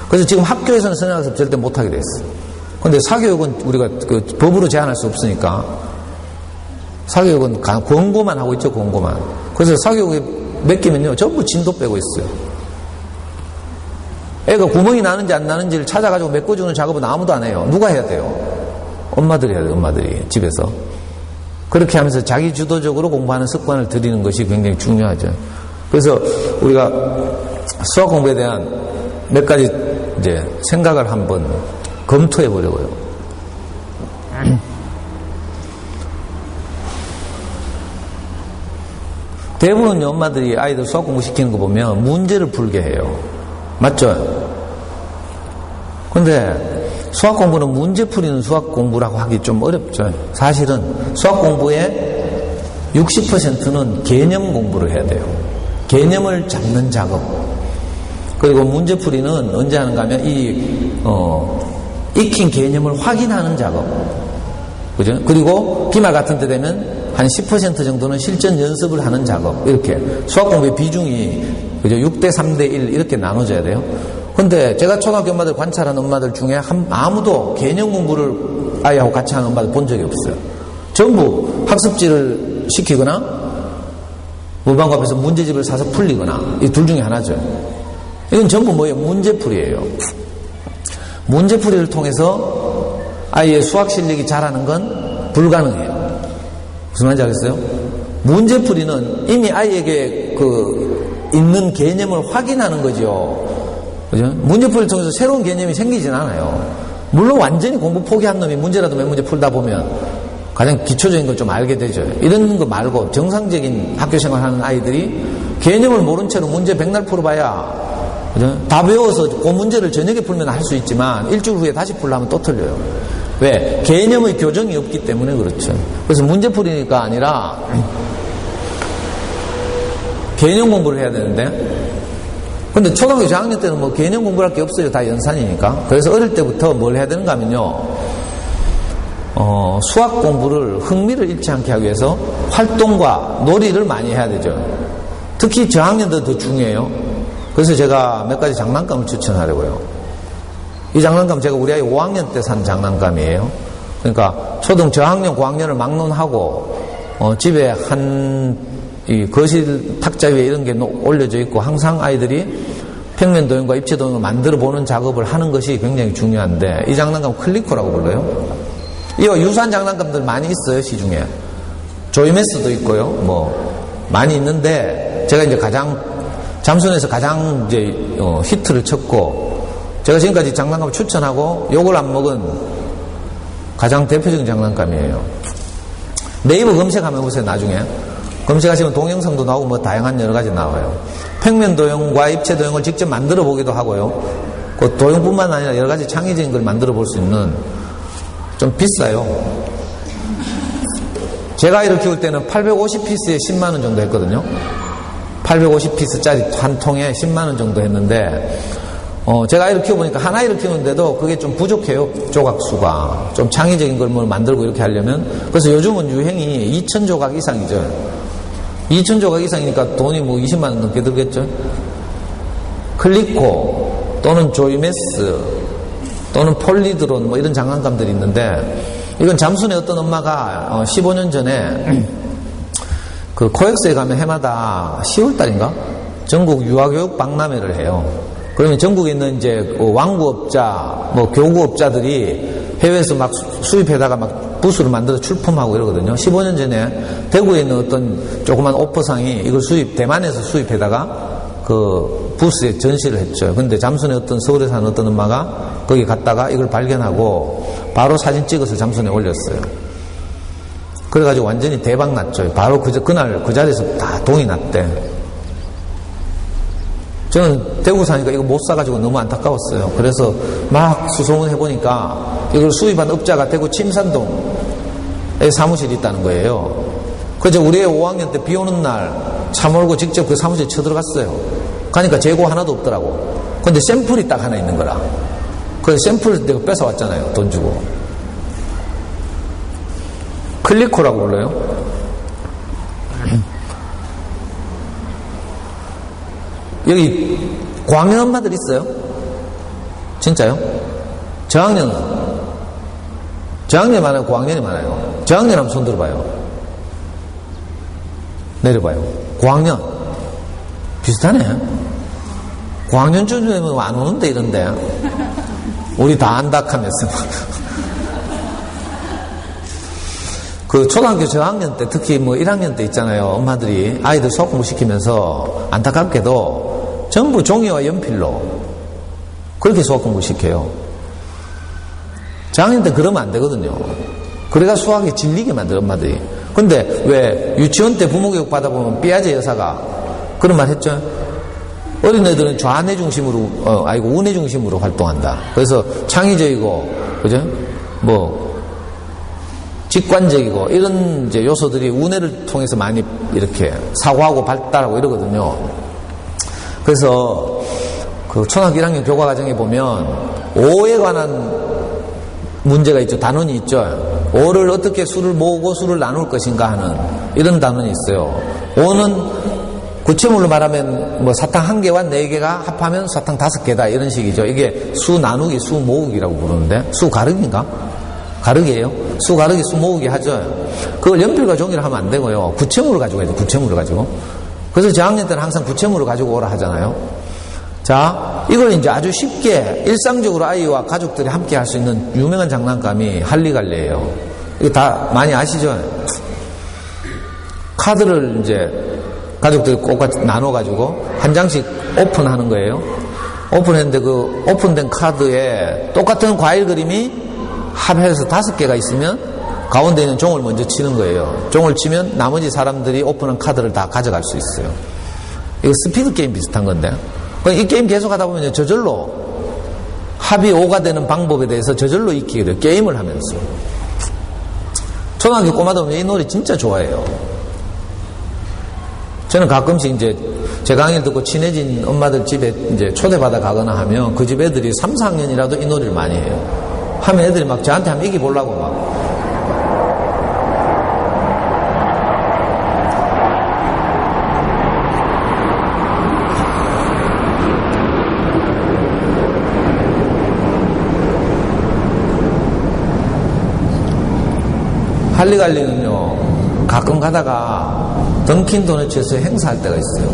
그래서 지금 학교에서는 선행학습 절대 못하게 됐어요. 근데 사교육은 우리가 그 법으로 제한할 수 없으니까 사교육은 권고만 하고 있죠. 권고만. 그래서 사교육에 맡기면요 전부 진도 빼고 있어요. 애가 구멍이 나는지 안 나는지를 찾아가지고 메꿔주는 작업은 아무도 안 해요. 누가 해야 돼요? 엄마들이 해야 돼요. 엄마들이 집에서. 그렇게 하면서 자기 주도적으로 공부하는 습관을 들이는 것이 굉장히 중요하죠. 그래서 우리가 수학 공부에 대한 몇 가지 이제 생각을 한번 검토해 보려고요. 대부분 엄마들이 아이들 수학 공부 시키는 거 보면 문제를 풀게 해요. 맞죠? 근데 수학 공부는 문제 풀이는 수학 공부라고 하기 좀 어렵죠. 사실은 수학 공부의 60%는 개념 공부를 해야 돼요. 개념을 잡는 작업. 그리고 문제 풀이는 언제 하는가 하면 익힌 개념을 확인하는 작업. 그죠? 그리고 기말 같은 때 되면 한 10% 정도는 실전 연습을 하는 작업. 이렇게 수학 공부의 비중이 그죠? 6대 3대 1 이렇게 나눠져야 돼요. 근데 제가 초등학교 엄마들 관찰한 엄마들 중에 아무도 개념 공부를 아이하고 같이 하는 엄마들 본 적이 없어요. 전부 학습지를 시키거나 문방구 앞에서 문제집을 사서 풀리거나 이 둘 중에 하나죠. 이건 전부 뭐예요? 문제풀이에요. 문제풀이를 통해서 아이의 수학 실력이 자라는 건 불가능해요. 무슨 말인지 알겠어요? 문제풀이는 이미 아이에게 있는 개념을 확인하는 거죠. 그죠? 문제풀이를 통해서 새로운 개념이 생기진 않아요. 물론 완전히 공부 포기한 놈이 문제라도 몇 문제 풀다 보면 가장 기초적인 걸 좀 알게 되죠. 이런 거 말고 정상적인 학교 생활하는 아이들이 개념을 모른 채로 문제 백날 풀어봐야 그죠? 다 배워서 그 문제를 저녁에 풀면 할 수 있지만 일주일 후에 다시 풀려면 또 틀려요. 왜? 개념의 교정이 없기 때문에 그렇죠. 그래서 문제풀이가 아니라 개념 공부를 해야 되는데 근데 초등학교 저학년 때는 뭐 개념 공부할 게 없어요. 다 연산이니까. 그래서 어릴 때부터 뭘 해야 되는가 하면요. 수학 공부를 흥미를 잃지 않게 하기 위해서 활동과 놀이를 많이 해야 되죠. 특히 저학년도 더 중요해요. 그래서 제가 몇 가지 장난감을 추천하려고요. 이 장난감 제가 우리 아이 5학년 때 산 장난감이에요. 그러니까 초등 저학년, 고학년을 막론하고 집에 이 거실 탁자 위에 이런 게 올려져 있고 항상 아이들이 평면 도형과 입체 도형을 만들어 보는 작업을 하는 것이 굉장히 중요한데 이 장난감 클리코라고 불러요. 이거 유사한 장난감들 많이 있어요. 시중에 조이메스도 있고요. 뭐 많이 있는데 제가 이제 잠순에서 가장 이제 히트를 쳤고 제가 지금까지 장난감을 추천하고 욕을 안 먹은 가장 대표적인 장난감이에요. 네이버 검색하면 보세요. 나중에 검색하시면 동영상도 나오고 뭐 다양한 여러 가지 나와요. 평면 도형과 입체 도형을 직접 만들어 보기도 하고요. 그 도형뿐만 아니라 여러 가지 창의적인 걸 만들어 볼 수 있는 좀 비싸요. 제가 아이를 키울 때는 850피스에 10만 원 정도 했거든요. 850피스짜리 한 통에 10만 원 정도 했는데 제가 아이를 키워보니까 한 아이를 키우는데도 그게 좀 부족해요. 조각수가 좀 창의적인 걸 뭘 만들고 이렇게 하려면. 그래서 요즘은 유행이 2,000조각 이상이죠. 2,000조각 이상이니까 돈이 뭐 20만 원 넘게 들겠죠. 클리코 또는 조이메스 또는 폴리드론 뭐 이런 장난감들이 있는데 이건 잠순의 어떤 엄마가 15년 전에 그 코엑스에 가면 해마다 10월달인가 전국 유아교육 박람회를 해요. 그러면 전국에 있는 이제 왕구업자, 뭐 교구업자들이 해외에서 막 수입해다가 막 부스를 만들어 출품하고 이러거든요. 15년 전에 대구에 있는 어떤 조그만 오퍼상이 이걸 대만에서 수입해다가 그 부스에 전시를 했죠. 근데 잠순에 어떤 서울에 사는 어떤 엄마가 거기 갔다가 이걸 발견하고 바로 사진 찍어서 잠순에 올렸어요. 그래가지고 완전히 대박 났죠. 바로 그날 그 자리에서 다 동이 났대. 저는 대구 사니까 이거 못 사가지고 너무 안타까웠어요. 그래서 막 수소문 해보니까 이걸 수입한 업자가 대구 침산동에 사무실이 있다는 거예요. 그래서 우리 애 5학년 때 비 오는 날 차 몰고 직접 그 사무실에 쳐들어갔어요. 가니까 재고 하나도 없더라고. 근데 샘플이 딱 하나 있는 거라. 그래서 샘플을 내가 뺏어왔잖아요. 돈 주고. 클리코라고 불러요. 여기 고학년 엄마들 있어요? 진짜요? 저학년은? 저학년이 많아요? 고학년이 많아요? 저학년 한번 손 들어봐요. 내려봐요. 고학년 비슷하네. 고학년쯤 되면 안 오는데 이런데 우리 다 안다 하면서 그 초등학교 저학년 때 특히 뭐 1학년 때 있잖아요. 엄마들이 아이들 수학 공부 시키면서 안타깝게도 전부 종이와 연필로 그렇게 수학 공부 시켜요. 저학년 때 그러면 안 되거든요. 그래가 수학이 질리게 만들어 엄마들이. 근데 왜 유치원 때 부모교육 받아보면 삐아제 여사가 그런 말 했죠. 어린애들은 좌뇌 중심으로 우뇌 중심으로 활동한다. 그래서 창의적이고 그죠? 뭐 직관적이고 이런 이제 요소들이 우뇌를 통해서 많이 이렇게 사고하고 발달하고 이러거든요. 그래서 그 초등학교 1학년 교과 과정에 보면 오에 관한 문제가 있죠. 단원이 있죠. 오를 어떻게 수를 모으고 수를 나눌 것인가 하는 이런 단원이 있어요. 오는 구체물로 말하면 뭐 사탕 1개와 4개가 합하면 사탕 5개다 이런 식이죠. 이게 수 나누기, 수 모으기라고 부르는데 수 가르기인가? 가르기예요. 수 가르기, 수 모으기 하죠. 그걸 연필과 종이를 하면 안 되고요. 구체물을 가지고 해야죠. 구체물을 가지고. 그래서 저학년 때는 항상 구체물을 가지고 오라 하잖아요. 자, 이걸 이제 아주 쉽게 일상적으로 아이와 가족들이 함께 할 수 있는 유명한 장난감이 할리갈리예요. 이거 다 많이 아시죠? 카드를 이제 가족들이 꼭 나눠가지고 한 장씩 오픈하는 거예요. 오픈했는데 그 오픈된 카드에 똑같은 과일 그림이 합해서 5개가 있으면 가운데 있는 종을 먼저 치는 거예요. 종을 치면 나머지 사람들이 오픈한 카드를 다 가져갈 수 있어요. 이거 스피드 게임 비슷한 건데. 이 게임 계속 하다 보면 저절로 합이 5가 되는 방법에 대해서 저절로 익히게 돼요. 게임을 하면서. 초등학교 꼬마들 보면 이 노래 진짜 좋아해요. 저는 가끔씩 이제 제 강의를 듣고 친해진 엄마들 집에 이제 초대받아 가거나 하면 그 집 애들이 3, 4학년이라도 이 노래를 많이 해요. 하면 애들이 막 저한테 한번 이기보려고 막. 할리갈리는요, 가끔 가다가 던킨 도너츠에서 행사할 때가 있어요.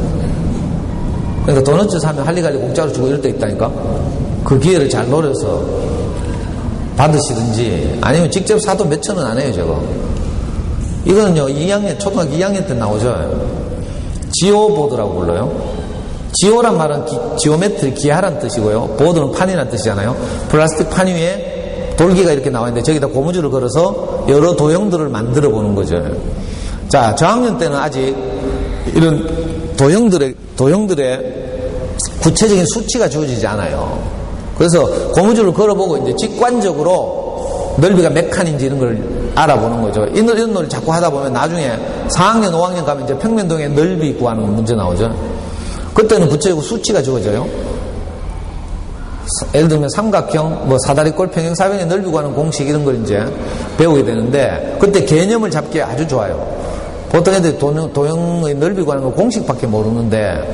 그러니까 도너츠 사면 할리갈리 공짜로 주고 이럴 때 있다니까? 그 기회를 잘 노려서 받으시든지 아니면 직접 사도 몇 천 원 안 해요, 저거. 이거는요, 초등학교 2학년 때 나오죠. 지오보드라고 불러요. 지오란 말은 지오메트리, 기하란 뜻이고요. 보드는 판이란 뜻이잖아요. 플라스틱 판 위에 돌기가 이렇게 나와 있는데 저기다 고무줄을 걸어서 여러 도형들을 만들어 보는 거죠. 자, 저학년 때는 아직 이런 도형들의 구체적인 수치가 주어지지 않아요. 그래서 고무줄을 걸어보고 이제 직관적으로 넓이가 몇 칸인지 이런 걸 알아보는 거죠. 이런 놀이를 자꾸 하다 보면 나중에 4학년, 5학년 가면 이제 평면도의 넓이 구하는 문제 나오죠. 그때는 구체적으로 수치가 주어져요. 예를 들면 삼각형, 뭐 사다리꼴, 평형, 사변의 넓이 구하는 공식 이런 걸 이제 배우게 되는데 그때 개념을 잡기 아주 좋아요. 보통 애들이 도형의 넓이 구하는 걸 공식밖에 모르는데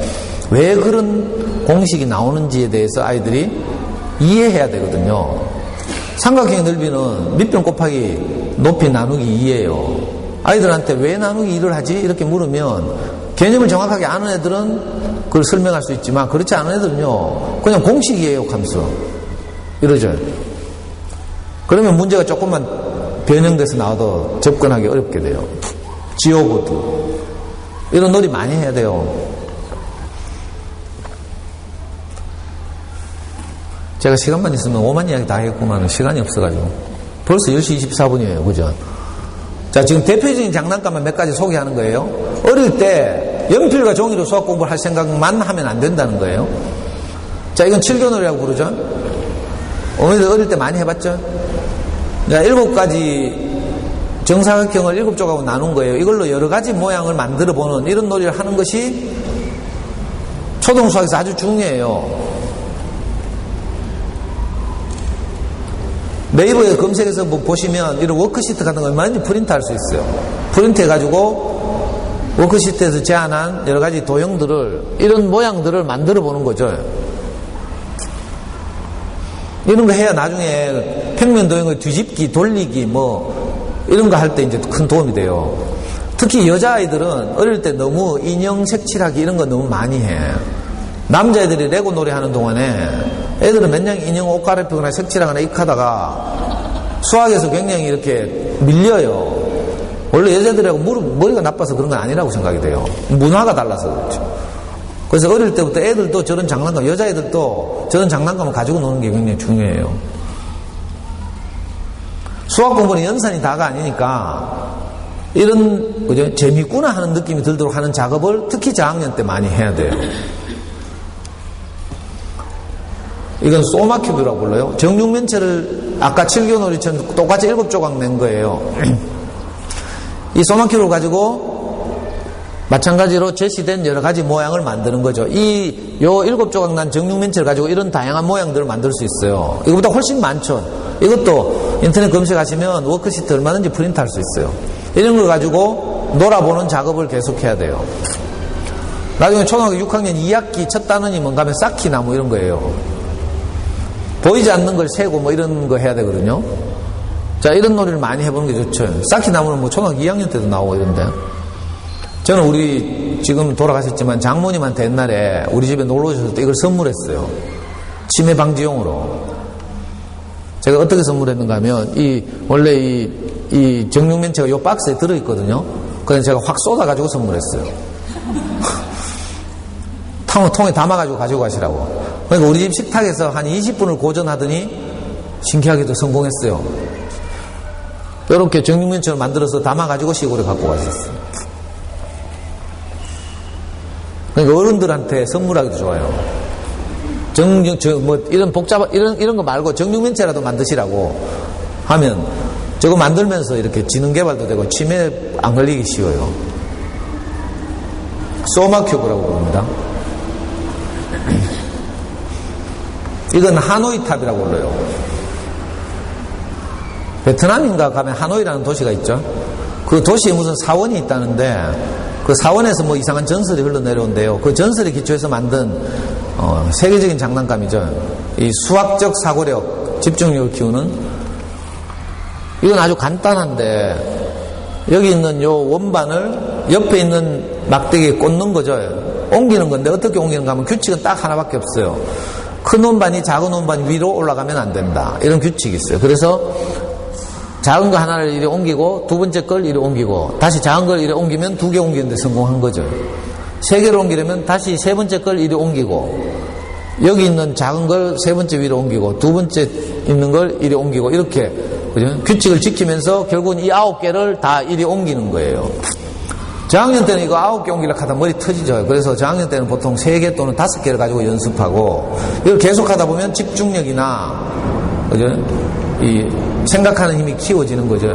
왜 그런 공식이 나오는지에 대해서 아이들이 이해해야 되거든요. 삼각형의 넓이는 밑변 곱하기 높이 나누기 2예요. 아이들한테 왜 나누기 2를 하지? 이렇게 물으면 개념을 정확하게 아는 애들은 그걸 설명할 수 있지만 그렇지 않은 애들은요 그냥 공식이에요 하면서 이러죠. 그러면 문제가 조금만 변형돼서 나와도 접근하기 어렵게 돼요. 지오보드 이런 놀이 많이 해야 돼요. 제가 시간만 있으면 오만 이야기 다 했구만. 시간이 없어가지고 벌써 10시 24분이에요. 그죠? 자, 지금 대표적인 장난감만 몇 가지 소개하는 거예요. 어릴 때 연필과 종이로 수학 공부를 할 생각만 하면 안 된다는 거예요. 자, 이건 칠교놀이라고 부르죠. 어머니들 어릴 때 많이 해봤죠? 7가지 정사각형을 7조각으로 나눈 거예요. 이걸로 여러 가지 모양을 만들어 보는 이런 놀이를 하는 것이 초등수학에서 아주 중요해요. 네이버에 검색해서 뭐 보시면 이런 워크시트 같은 거 얼마든지 프린트할 수 있어요. 프린트해가지고 워크시트에서 제안한 여러 가지 도형들을 이런 모양들을 만들어 보는 거죠. 이런 거 해야 나중에 평면 도형을 뒤집기, 돌리기 뭐 이런 거 할 때 이제 큰 도움이 돼요. 특히 여자아이들은 어릴 때 너무 인형 색칠하기 이런 거 너무 많이 해. 남자애들이 레고 놀이 하는 동안에 애들은 맨날 인형 옷 갈아입거나 색칠하거나 익하다가 수학에서 굉장히 이렇게 밀려요. 원래 여자들하고 머리가 나빠서 그런 건 아니라고 생각이 돼요. 문화가 달라서 그렇죠. 그래서 어릴 때부터 애들도 저런 장난감, 여자애들도 저런 장난감을 가지고 노는 게 굉장히 중요해요. 수학 공부는 연산이 다가 아니니까 이런 그죠? 재밌구나 하는 느낌이 들도록 하는 작업을 특히 저학년 때 많이 해야 돼요. 이건 소마큐브라고 불러요. 정육면체를 아까 7교놀이처럼 똑같이 7조각 낸 거예요. 이 소마큐브를 가지고 마찬가지로 제시된 여러 가지 모양을 만드는 거죠. 요 7조각 난 정육면체를 가지고 이런 다양한 모양들을 만들 수 있어요. 이거보다 훨씬 많죠. 이것도 인터넷 검색하시면 워크시트 얼마든지 프린트할 수 있어요. 이런 걸 가지고 놀아보는 작업을 계속해야 돼요. 나중에 초등학교 6학년 2학기 첫 단원이 뭔가 하면 쌓기 나무 이런 거예요. 보이지 않는 걸 세고 뭐 이런 거 해야 되거든요. 자, 이런 놀이를 많이 해보는 게 좋죠. 쌓기 나무는 뭐 초등학교 2학년 때도 나오고 이런데. 저는 우리 지금 돌아가셨지만 장모님한테 옛날에 우리 집에 놀러 오셨을 때 이걸 선물했어요. 치매 방지용으로. 제가 어떻게 선물했는가 하면 원래 이 정육면체가 이 박스에 들어있거든요. 그래서 제가 확 쏟아가지고 선물했어요. 통에 담아가지고 가지고 가시라고. 그러니까 우리 집 식탁에서 한 20분을 고전하더니 신기하게도 성공했어요. 이렇게 정육면체를 만들어서 담아가지고 시골에 갖고 가셨어요. 그러니까 어른들한테 선물하기도 좋아요. 이런 거 말고 정육면체라도 만드시라고 하면 저거 만들면서 이렇게 지능 개발도 되고 치매 안 걸리기 쉬워요. 소마큐브라고 부릅니다. 이건 하노이 탑이라고 불러요. 베트남인가 가면 하노이라는 도시가 있죠. 그 도시에 무슨 사원이 있다는데 그 사원에서 뭐 이상한 전설이 흘러내려온대요. 그 전설에 기초해서 만든 세계적인 장난감이죠. 이 수학적 사고력, 집중력을 키우는 이건 아주 간단한데 여기 있는 요 원반을 옆에 있는 막대기에 꽂는 거죠. 옮기는 건데 어떻게 옮기는가 하면 규칙은 딱 하나밖에 없어요. 큰 원반이 작은 원반 위로 올라가면 안 된다. 이런 규칙이 있어요. 그래서 작은 거 하나를 이리 옮기고 두 번째 걸 이리 옮기고 다시 작은 걸 이리 옮기면 2개 옮기는데 성공한 거죠. 3개를 옮기려면 다시 세 번째 걸 이리 옮기고 여기 있는 작은 걸 세 번째 위로 옮기고 두 번째 있는 걸 이리 옮기고 이렇게 그죠? 규칙을 지키면서 결국은 이 9개를 다 이리 옮기는 거예요. 저학년 때는 이거 9개 옮기려고 하다 머리 터지죠. 그래서 저학년 때는 보통 3개 또는 5개를 가지고 연습하고 이걸 계속 하다 보면 집중력이나 그죠? 이 생각하는 힘이 키워지는 거죠.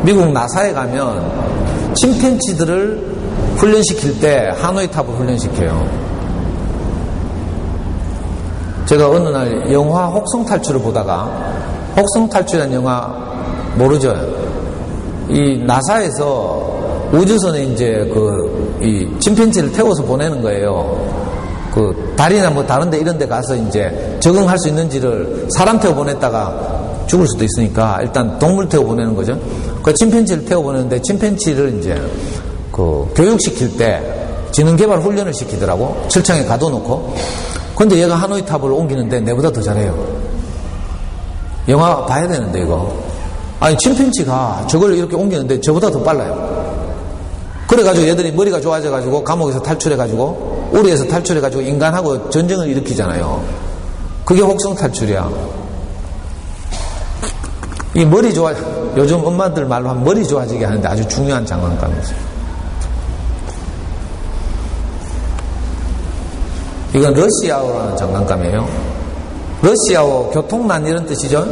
미국 나사에 가면 침팬지들을 훈련시킬 때 하노이 탑을 훈련시켜요. 제가 어느 날 영화 혹성탈출을 보다가 혹성탈출이라는 영화 모르죠? 이 나사에서 우주선에 이제 이 침팬지를 태워서 보내는 거예요. 그 달이나 뭐 다른데 이런데 가서 이제 적응할 수 있는지를 사람 태워 보냈다가 죽을 수도 있으니까 일단 동물 태워 보내는 거죠. 그 침팬지를 태워 보내는데 침팬지를 이제 그 교육시킬 때 지능 개발 훈련을 시키더라고. 철창에 가둬놓고. 근데 얘가 하노이 탑을 옮기는데 내보다 더 잘해요. 영화 봐야 되는데 이거. 아니 침팬지가 저걸 이렇게 옮기는데 저보다 더 빨라요. 그래가지고 얘들이 머리가 좋아져가지고 감옥에서 탈출해가지고 우리에서 탈출해가지고 인간하고 전쟁을 일으키잖아요. 그게 혹성 탈출이야. 이 머리 좋아, 요즘 엄마들 말로 하면 머리 좋아지게 하는데 아주 중요한 장난감이죠. 이건 러시아어라는 장난감이에요. 러시아어, 교통난 이런 뜻이죠.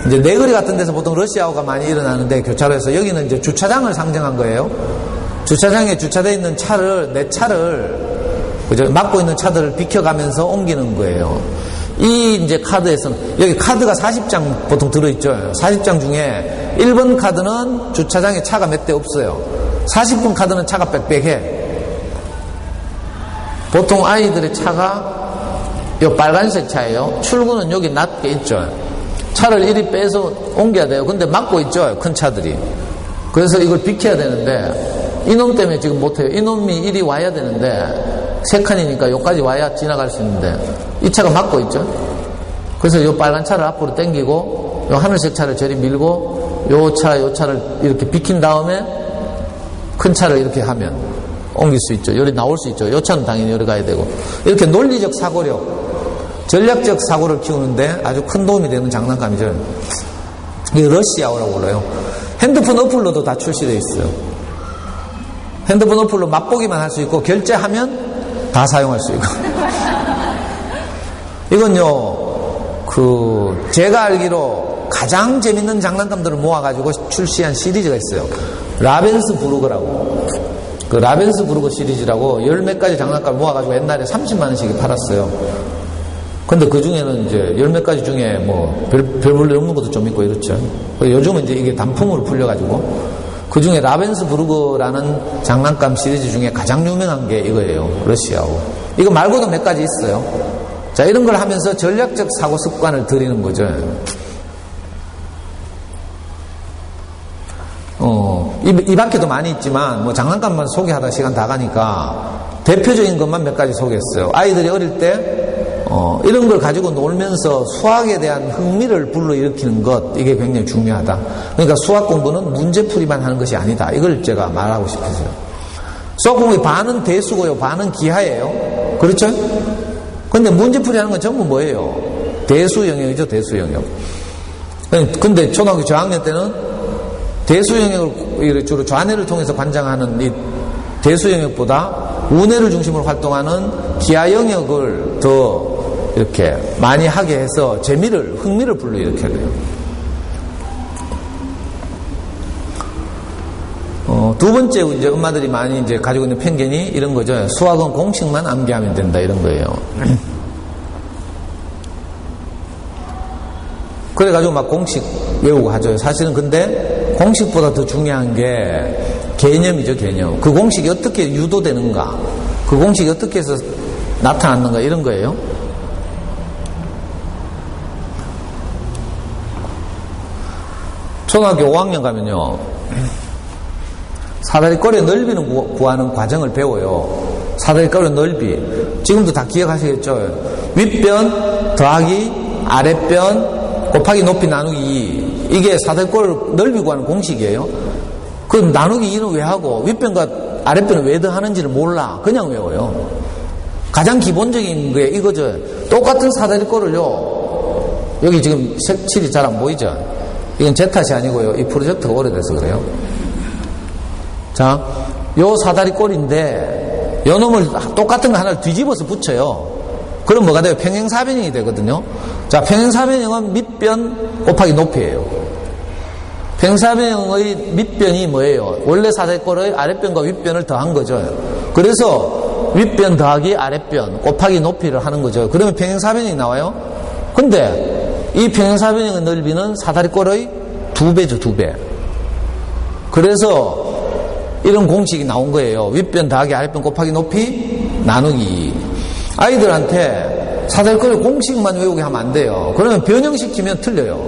이제 내거리 같은 데서 보통 러시아어가 많이 일어나는데 교차로에서 여기는 이제 주차장을 상징한 거예요. 주차장에 주차되어 있는 내 차를 그죠? 막고 있는 차들을 비켜가면서 옮기는 거예요. 이 이제 카드에서는 여기 카드가 40장 보통 들어있죠. 40장 중에 1번 카드는 주차장에 차가 몇 대 없어요. 40번 카드는 차가 빽빽해. 보통 아이들의 차가 이 빨간색 차예요. 출구는 여기 낮게 있죠. 차를 이리 빼서 옮겨야 돼요. 근데 막고 있죠. 큰 차들이. 그래서 이걸 비켜야 되는데 이놈 때문에 지금 못해요. 이놈이 이리 와야 되는데 3칸이니까 여기까지 와야 지나갈 수 있는데 이 차가 막고 있죠. 그래서 요 빨간 차를 앞으로 당기고 요 하늘색 차를 저리 밀고 요 차를 이렇게 비킨 다음에 큰 차를 이렇게 하면 옮길 수 있죠. 여기 나올 수 있죠. 요 차는 당연히 여기 가야 되고. 이렇게 논리적 사고력, 전략적 사고를 키우는데 아주 큰 도움이 되는 장난감이죠. 이게 러시아어라고 불러요. 핸드폰 어플로도 다 출시되어 있어요. 핸드폰 어플로 맛보기만 할 수 있고 결제하면 다 사용할 수 있고. 이건요, 제가 알기로 가장 재밌는 장난감들을 모아가지고 출시한 시리즈가 있어요. 라벤스부르그라고. 그 라벤스부르그 시리즈라고 10몇 가지 장난감을 모아가지고 옛날에 30만원씩이 팔았어요. 근데 그 중에는 이제 10몇 가지 중에 뭐 별볼일 없는 것도 좀 있고 이렇죠. 요즘은 이제 이게 단품으로 풀려가지고 그 중에 라벤스부르그라는 장난감 시리즈 중에 가장 유명한 게 이거예요. 러시아어. 이거 말고도 몇 가지 있어요. 자, 이런 걸 하면서 전략적 사고 습관을 들이는 거죠. 이 밖에도 많이 있지만, 뭐 장난감만 소개하다 시간 다 가니까 대표적인 것만 몇 가지 소개했어요. 아이들이 어릴 때, 이런 걸 가지고 놀면서 수학에 대한 흥미를 불러일으키는 것, 이게 굉장히 중요하다. 그러니까 수학 공부는 문제풀이만 하는 것이 아니다. 이걸 제가 말하고 싶었어요. 수학 공부의 반은 대수고요, 반은 기하예요. 그렇죠? 근데 문제풀이 하는 건 전부 뭐예요? 대수 영역이죠, 대수 영역. 근데 초등학교 저학년 때는 대수 영역을 주로 좌뇌를 통해서 관장하는 이 대수 영역보다 우뇌를 중심으로 활동하는 기하 영역을 더 이렇게 많이 하게 해서 흥미를 불러일으켜야 돼요. 두 번째 이제 엄마들이 많이 이제 가지고 있는 편견이 이런 거죠. 수학은 공식만 암기하면 된다, 이런 거예요. 그래가지고 막 공식 외우고 하죠. 사실은 근데 공식보다 더 중요한 게 개념이죠, 개념. 그 공식이 어떻게 유도되는가, 그 공식이 어떻게 해서 나타났는가, 이런 거예요. 초등학교 5학년 가면요, 사다리꼴의 넓이는 구하는 과정을 배워요. 사다리꼴의 넓이. 지금도 다 기억하시겠죠? 윗변 더하기 아랫변 곱하기 높이 나누기 2. 이게 사다리꼴 넓이 구하는 공식이에요. 그 나누기 2는 왜 하고 윗변과 아랫변을 왜 더하는지를 몰라. 그냥 외워요. 가장 기본적인 게 이거죠. 똑같은 사다리꼴을요, 여기 지금 색칠이 잘 안 보이죠? 이건 제 탓이 아니고요. 이 프로젝트가 오래돼서 그래요. 자, 요 사다리꼴인데 요 놈을 똑같은 거 하나를 뒤집어서 붙여요. 그럼 뭐가 돼요? 평행사변형이 되거든요. 자, 평행사변형은 밑변 곱하기 높이에요. 평행사변형의 밑변이 뭐예요? 원래 사다리꼴의 아랫변과 윗변을 더한 거죠. 그래서 윗변 더하기 아랫변 곱하기 높이를 하는 거죠. 그러면 평행사변형이 나와요. 근데 이 평행사변형의 넓이는 사다리꼴의 2배죠, 2배. 그래서 이런 공식이 나온 거예요. 윗변 더하기 아랫변 곱하기 높이 나누기. 아이들한테 사다리꼴의 공식만 외우게 하면 안 돼요. 그러면 변형시키면 틀려요.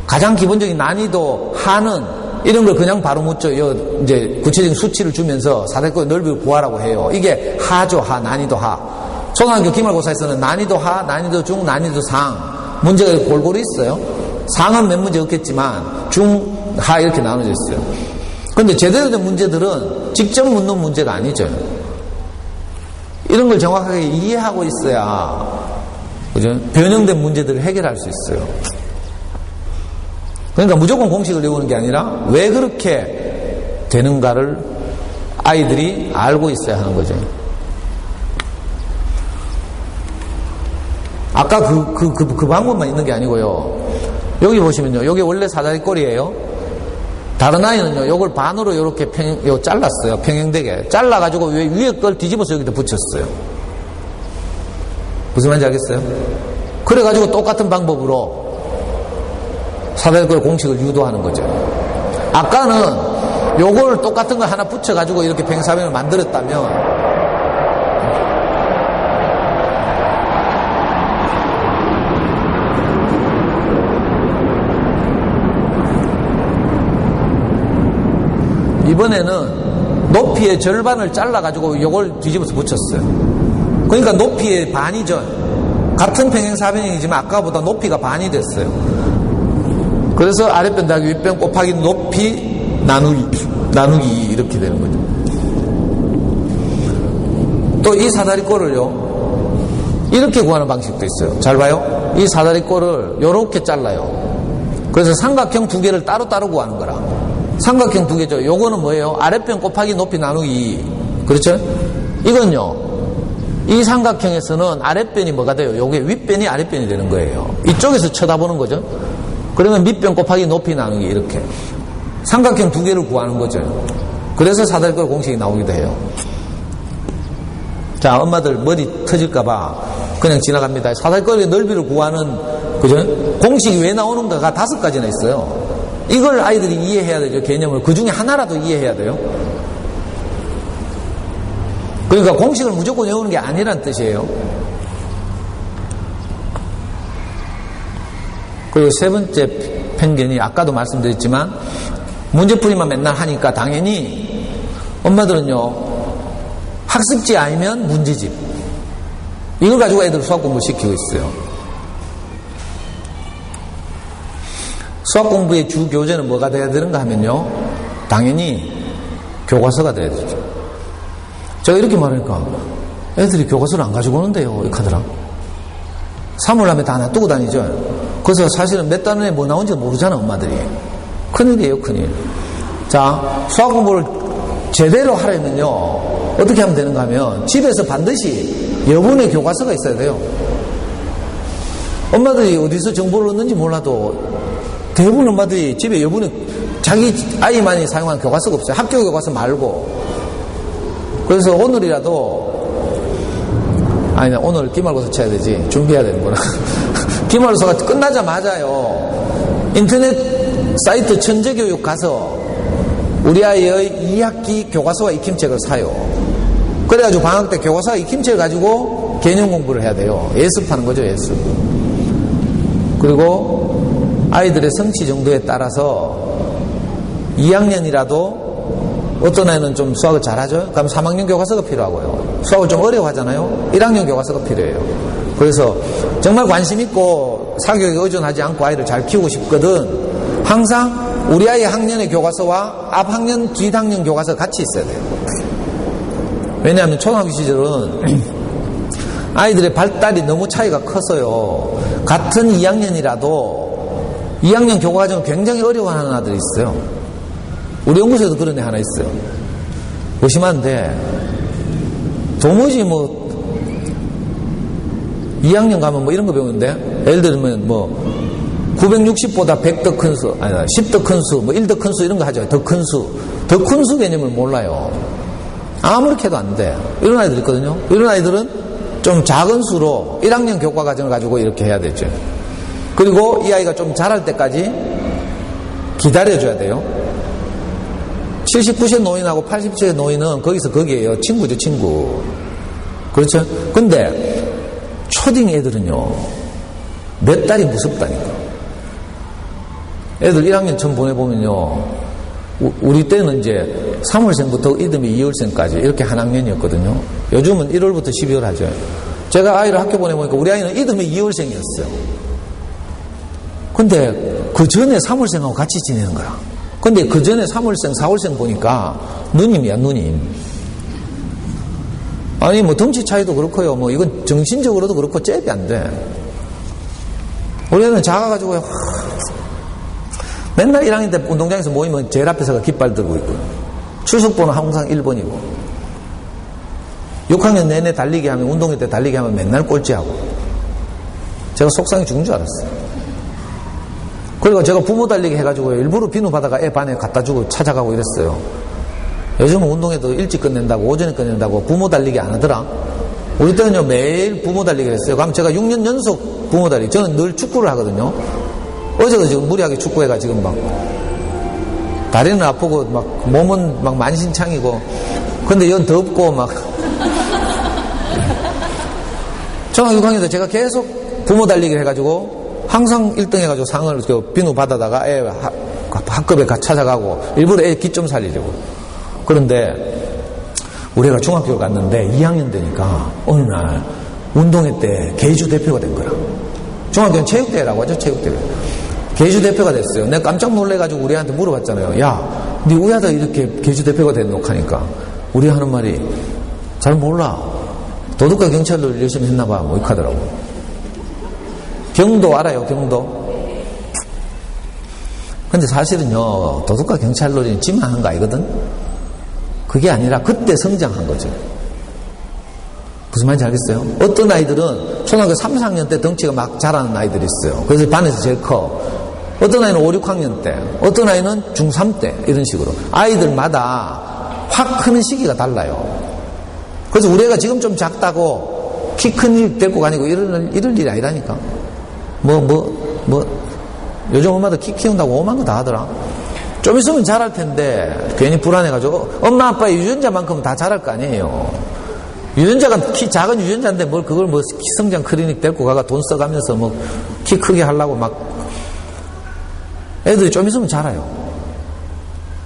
가장 기본적인 난이도 하는 이런 걸 그냥 바로 묻죠. 이제 구체적인 수치를 주면서 사다리꼴의 넓이를 구하라고 해요. 이게 하죠, 하, 난이도 하. 초등학교 기말고사에서는 난이도 하, 난이도 중, 난이도 상 문제가 골고루 있어요. 상은 몇 문제 없겠지만 중, 하 이렇게 나눠져 있어요. 그런데 제대로 된 문제들은 직접 묻는 문제가 아니죠. 이런 걸 정확하게 이해하고 있어야, 그죠? 변형된 문제들을 해결할 수 있어요. 그러니까 무조건 공식을 외우는 게 아니라 왜 그렇게 되는가를 아이들이 알고 있어야 하는 거죠. 아까 그 방법만 있는 게 아니고요. 여기 보시면요. 여기 원래 사다리꼴이에요. 다른 아이는요, 요걸 반으로 이렇게 잘랐어요. 평행되게. 잘라가지고 위에 걸 뒤집어서 여기다 붙였어요. 무슨 말인지 알겠어요? 그래가지고 똑같은 방법으로 사다리꼴 공식을 유도하는 거죠. 아까는 요걸 똑같은 거 하나 붙여가지고 이렇게 평행사변을 만들었다면, 이번에는 높이의 절반을 잘라가지고 요걸 뒤집어서 붙였어요. 그러니까 높이의 반이죠. 같은 평행 사변형이지만 아까보다 높이가 반이 됐어요. 그래서 아랫변 더하기 윗변 곱하기 높이 나누기 이렇게 되는 거죠. 또 이 사다리꼴을요 이렇게 구하는 방식도 있어요. 잘 봐요. 이 사다리꼴을 요렇게 잘라요. 그래서 삼각형 두 개를 따로따로 구하는 거라. 삼각형 두 개죠. 요거는 뭐예요? 아랫변 곱하기 높이 나누기. 그렇죠? 이건요. 이 삼각형에서는 아랫변이 뭐가 돼요? 요게 윗변이 아랫변이 되는 거예요. 이쪽에서 쳐다보는 거죠. 그러면 밑변 곱하기 높이 나누기 이렇게. 삼각형 두 개를 구하는 거죠. 그래서 사다리꼴 공식이 나오기도 해요. 자, 엄마들 머리 터질까봐 그냥 지나갑니다. 사다리꼴의 넓이를 구하는, 그죠? 공식이 왜 나오는가가 5가지나 있어요. 이걸 아이들이 이해해야 되죠. 개념을. 그 중에 하나라도 이해해야 돼요. 그러니까 공식을 무조건 외우는 게 아니란 뜻이에요. 그리고 세 번째 편견이 아까도 말씀드렸지만 문제풀이만 맨날 하니까 당연히 엄마들은요 학습지 아니면 문제집 이걸 가지고 애들 수학 공부 시키고 있어요. 수학 공부의 주 교재는 뭐가 돼야 되는가 하면요 당연히 교과서가 돼야 되죠. 제가 이렇게 말하니까 애들이 교과서를 안 가지고 오는데요 이렇게 하더라. 3월 하면 다 놔두고 다니죠. 그래서 사실은 몇 달 안에 뭐 나온지 모르잖아 엄마들이. 큰일이에요 큰일. 자, 수학 공부를 제대로 하려면요 어떻게 하면 되는가 하면 집에서 반드시 여분의 교과서가 있어야 돼요. 엄마들이 어디서 정보를 얻는지 몰라도 대부분 엄마들이 집에 여분의 자기 아이만이 사용하는 교과서가 없어요. 학교 교과서 말고. 그래서 오늘이라도 아니 오늘 기말고사 쳐야 되지. 준비해야 되는구나. 기말고사가 끝나자마자요 인터넷 사이트 천재교육 가서 우리 아이의 2학기 교과서와 익힘책을 사요. 그래가지고 방학 때 교과서와 익힘책을 가지고 개념 공부를 해야 돼요. 예습하는 거죠 예습. 그리고 아이들의 성취 정도에 따라서 2학년이라도 어떤 아이는 좀 수학을 잘하죠? 그럼 3학년 교과서가 필요하고요. 수학을 좀 어려워하잖아요? 1학년 교과서가 필요해요. 그래서 정말 관심 있고 사교육에 의존하지 않고 아이를 잘 키우고 싶거든 항상 우리 아이 학년의 교과서와 앞 학년, 뒷 학년 교과서가 같이 있어야 돼요. 왜냐하면 초등학교 시절은 아이들의 발달이 너무 차이가 커서요. 같은 2학년이라도 2학년 교과과정을 굉장히 어려워하는 아들이 있어요. 우리 연구소에도 그런 애 하나 있어요. 의심한데 도무지 뭐 2학년 가면 뭐 이런 거 배우는데 예를 들면 뭐 960보다 100더 큰 수, 아니 10더 큰 수, 뭐 1더 큰 수 이런 거 하죠. 더 큰 수. 더 큰 수 개념을 몰라요. 아무렇게 해도 안 돼. 이런 아이들 있거든요. 이런 아이들은 좀 작은 수로 1학년 교과 과정을 가지고 이렇게 해야 되죠. 그리고 이 아이가 좀 자랄 때까지 기다려줘야 돼요. 70, 90의 노인하고 80의 노인은 거기서 거기에요. 친구죠, 친구. 그렇죠? 근데 초딩 애들은요, 몇 달이 무섭다니까. 애들 1학년 처음 보내보면요, 우리 때는 이제 3월생부터 이듬해 2월생까지 이렇게 한 학년이었거든요. 요즘은 1월부터 12월 하죠. 제가 아이를 학교 보내보니까 우리 아이는 이듬해 2월생이었어요. 근데 그 전에 3월생하고 같이 지내는 거야. 근데 그 전에 3월생, 4월생 보니까 누님이야, 누님. 아니, 뭐 덩치 차이도 그렇고요. 뭐 이건 정신적으로도 그렇고 잽이 안 돼. 우리 애는 작아가지고 맨날 1학년 때 운동장에서 모이면 제일 앞에서가 깃발 들고 있고 출석번호 항상 1번이고 6학년 내내 달리기 하면 운동회 때 달리기 하면 맨날 꼴찌하고 제가 속상해 죽은 줄 알았어요. 그리고 제가 부모 달리기 해가지고 일부러 비누 받아가 애 반에 갖다 주고 찾아가고 이랬어요. 요즘은 운동회도 일찍 끝낸다고 오전에 끝낸다고 부모 달리기 안 하더라. 우리 때는요 매일 부모 달리기를 했어요. 그럼 제가 6년 연속 부모 달리기. 저는 늘 축구를 하거든요. 어제도 지금 무리하게 축구해가 지금 막 다리는 아프고 막 몸은 막 만신창이고 근데 연 덥고 막 초등학교 6학년 때 제가 계속 부모 달리기를 해가지고 항상 1등 해가지고 상을 비누 받아다가 애 학급에 찾아가고 일부러 애 기 좀 살리려고. 그런데 우리 애가 중학교를 갔는데 2학년 되니까 어느 날 운동회 때 계주 대표가 된 거야. 중학교는 체육대회라고 하죠. 체육대회. 계주 대표가 됐어요. 내가 깜짝 놀래가지고 우리 애한테 물어봤잖아요. 야, 네 우리 아들 이렇게 계주 대표가 됐노? 하니까 우리 하는 말이 잘 몰라. 도둑과 경찰을 열심히 했나봐. 뭐 이렇게 하더라고. 경도 알아요? 경도? 근데 사실은요, 도둑과 경찰놀이는 지만 하는 거 아니거든? 그게 아니라 그때 성장한 거죠. 무슨 말인지 알겠어요? 어떤 아이들은 초등학교 3, 4학년 때 덩치가 막 자라는 아이들이 있어요. 그래서 반에서 제일 커. 어떤 아이는 5, 6학년 때, 어떤 아이는 중3 때, 이런 식으로. 아이들마다 확 크는 시기가 달라요. 그래서 우리 애가 지금 좀 작다고 키 큰 일 데리고 가니고 이럴 일이 아니라니까. 요즘 엄마들 키 키운다고 오만 거 다 하더라. 좀 있으면 잘할 텐데 괜히 불안해가지고 엄마 아빠의 유전자만큼 다 잘할 거 아니에요. 유전자가 키 작은 유전자인데 뭘 그걸 뭐 키성장 클리닉 데리고 가가 돈 써가면서 뭐 키 크게 하려고 막 애들이 좀 있으면 자라요.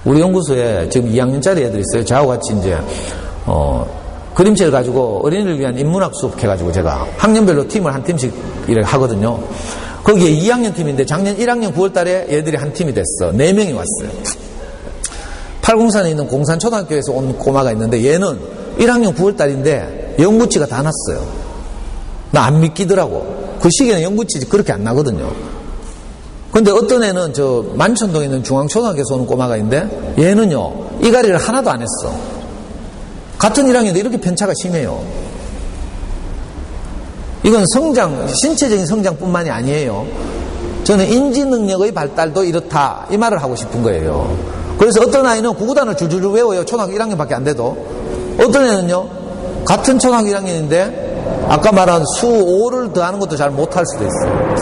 우리 연구소에 지금 2학년짜리 애들이 있어요. 저하고 같이 이제 그림체를 가지고 어린이를 위한 인문학 수업 해가지고 제가 학년별로 팀을 한 팀씩 이렇게 하거든요. 거기에 2학년 팀인데 작년 1학년 9월 달에 얘들이 한 팀이 됐어. 4명이 왔어요. 팔공산에 있는 공산초등학교에서 온 꼬마가 있는데 얘는 1학년 9월 달인데 영구치가 다 났어요. 나 안 믿기더라고. 그 시기에는 영구치 그렇게 안 나거든요. 근데 어떤 애는 저 만천동에 있는 중앙초등학교에서 오는 꼬마가 있는데 얘는요, 이가리를 하나도 안 했어. 같은 1학년인데 이렇게 편차가 심해요. 이건 성장, 신체적인 성장뿐만이 아니에요. 저는 인지 능력의 발달도 이렇다, 이 말을 하고 싶은 거예요. 그래서 어떤 아이는 구구단을 줄줄 외워요. 초등학교 1학년밖에 안 돼도. 어떤 애는요, 같은 초등학교 1학년인데 아까 말한 수 5를 더하는 것도 잘 못할 수도 있어요.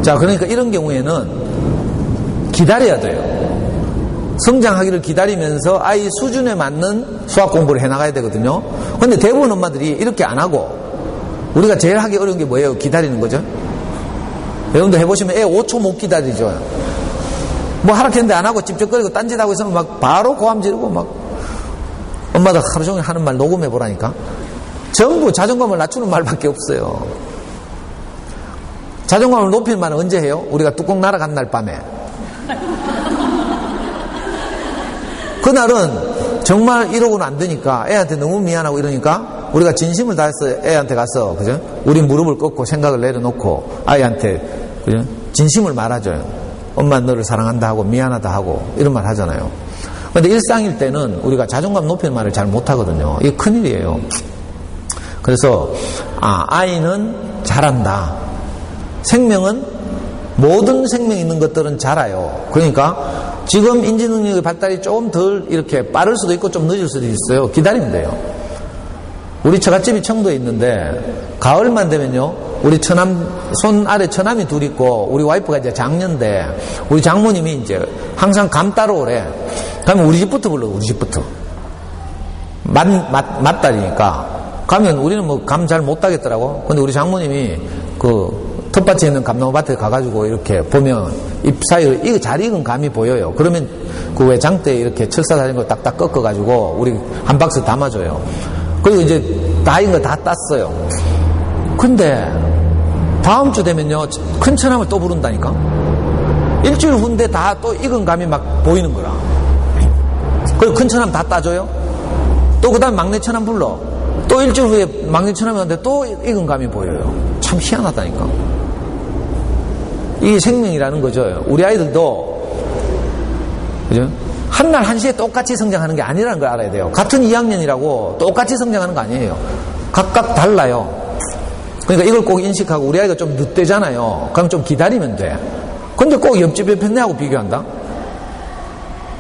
자, 그러니까 이런 경우에는 기다려야 돼요. 성장하기를 기다리면서 아이 수준에 맞는 수학 공부를 해나가야 되거든요. 그런데 대부분 엄마들이 이렇게 안 하고, 우리가 제일 하기 어려운 게 뭐예요? 기다리는 거죠. 여러분들 해보시면 애 5초 못 기다리죠. 뭐 하락했는데 안 하고 찝쩍거리고 딴짓하고 있으면 막 바로 고함 지르고 막, 엄마들 하루 종일 하는 말 녹음해 보라니까. 전부 자존감을 낮추는 말밖에 없어요. 자존감을 높이는 말은 언제 해요? 우리가 뚜껑 날아간 날 밤에. 그날은 정말 이러고는 안 되니까 애한테 너무 미안하고 이러니까 우리가 진심을 다해서 애한테 가서, 그죠? 우리 무릎을 꿇고 생각을 내려놓고 아이한테, 그죠? 진심을 말하죠. 엄마 너를 사랑한다 하고 미안하다 하고 이런 말 하잖아요. 그런데 일상일 때는 우리가 자존감 높이는 말을 잘 못하거든요. 이게 큰일이에요. 그래서 아이는 잘한다. 생명은, 모든 생명 있는 것들은 자라요. 그러니까 지금 인지능력의 발달이 조금 덜 이렇게 빠를 수도 있고 좀 늦을 수도 있어요. 기다리면 돼요. 우리 처갓집이 청도에 있는데 가을만 되면요, 우리 손 아래 처남이 둘 있고 우리 와이프가 이제 장녀인데 우리 장모님이 이제 항상 감 따러 오래. 가면 우리 집부터 불러. 우리 집부터. 맞달이니까 가면 우리는 뭐 감 잘 못 따겠더라고. 근데 우리 장모님이 그 텃밭에 있는 감나무밭에 가가지고 이렇게 보면 잎 사이로 잘 익은 감이 보여요. 그러면 그 왜 장대에 이렇게 철사 달린 거 딱딱 꺾어가지고 우리 한 박스 담아줘요. 그리고 이제 다 익은 거 다 땄어요. 근데 다음 주 되면요, 큰 처남을 또 부른다니까? 일주일 후인데 다 또 익은 감이 막 보이는 거라. 그리고 큰 처남 다 따줘요. 또 그 다음 막내 처남 불러. 또 일주일 후에 막내 처남이 왔는데 또 익은 감이 보여요. 참 희한하다니까. 이게 생명이라는 거죠. 우리 아이들도, 그죠? 한날 한시에 똑같이 성장하는 게 아니라는 걸 알아야 돼요. 같은 2학년이라고 똑같이 성장하는 거 아니에요. 각각 달라요. 그러니까 이걸 꼭 인식하고, 우리 아이가 좀 늦대잖아요. 그럼 좀 기다리면 돼. 근데 꼭 옆집 옆에 애하고 비교한다?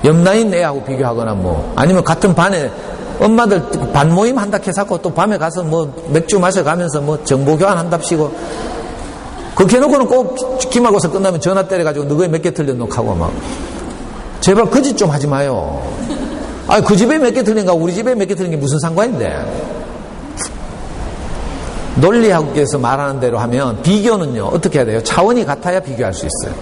옆라인 애하고 비교하거나 뭐, 아니면 같은 반에 엄마들 반 모임 한다 해서고 또 밤에 가서 뭐 맥주 마셔가면서 뭐 정보 교환한답시고, 그렇게 해놓고는 꼭 기말고사 끝나면 전화 때려가지고 너희 몇 개 틀렸노 하고 막. 제발 그 짓 좀 하지 마요. 그 집에 몇 개 틀린가 우리 집에 몇 개 틀린 게 무슨 상관인데. 논리학에서 말하는 대로 하면 비교는요, 어떻게 해야 돼요? 차원이 같아야 비교할 수 있어요.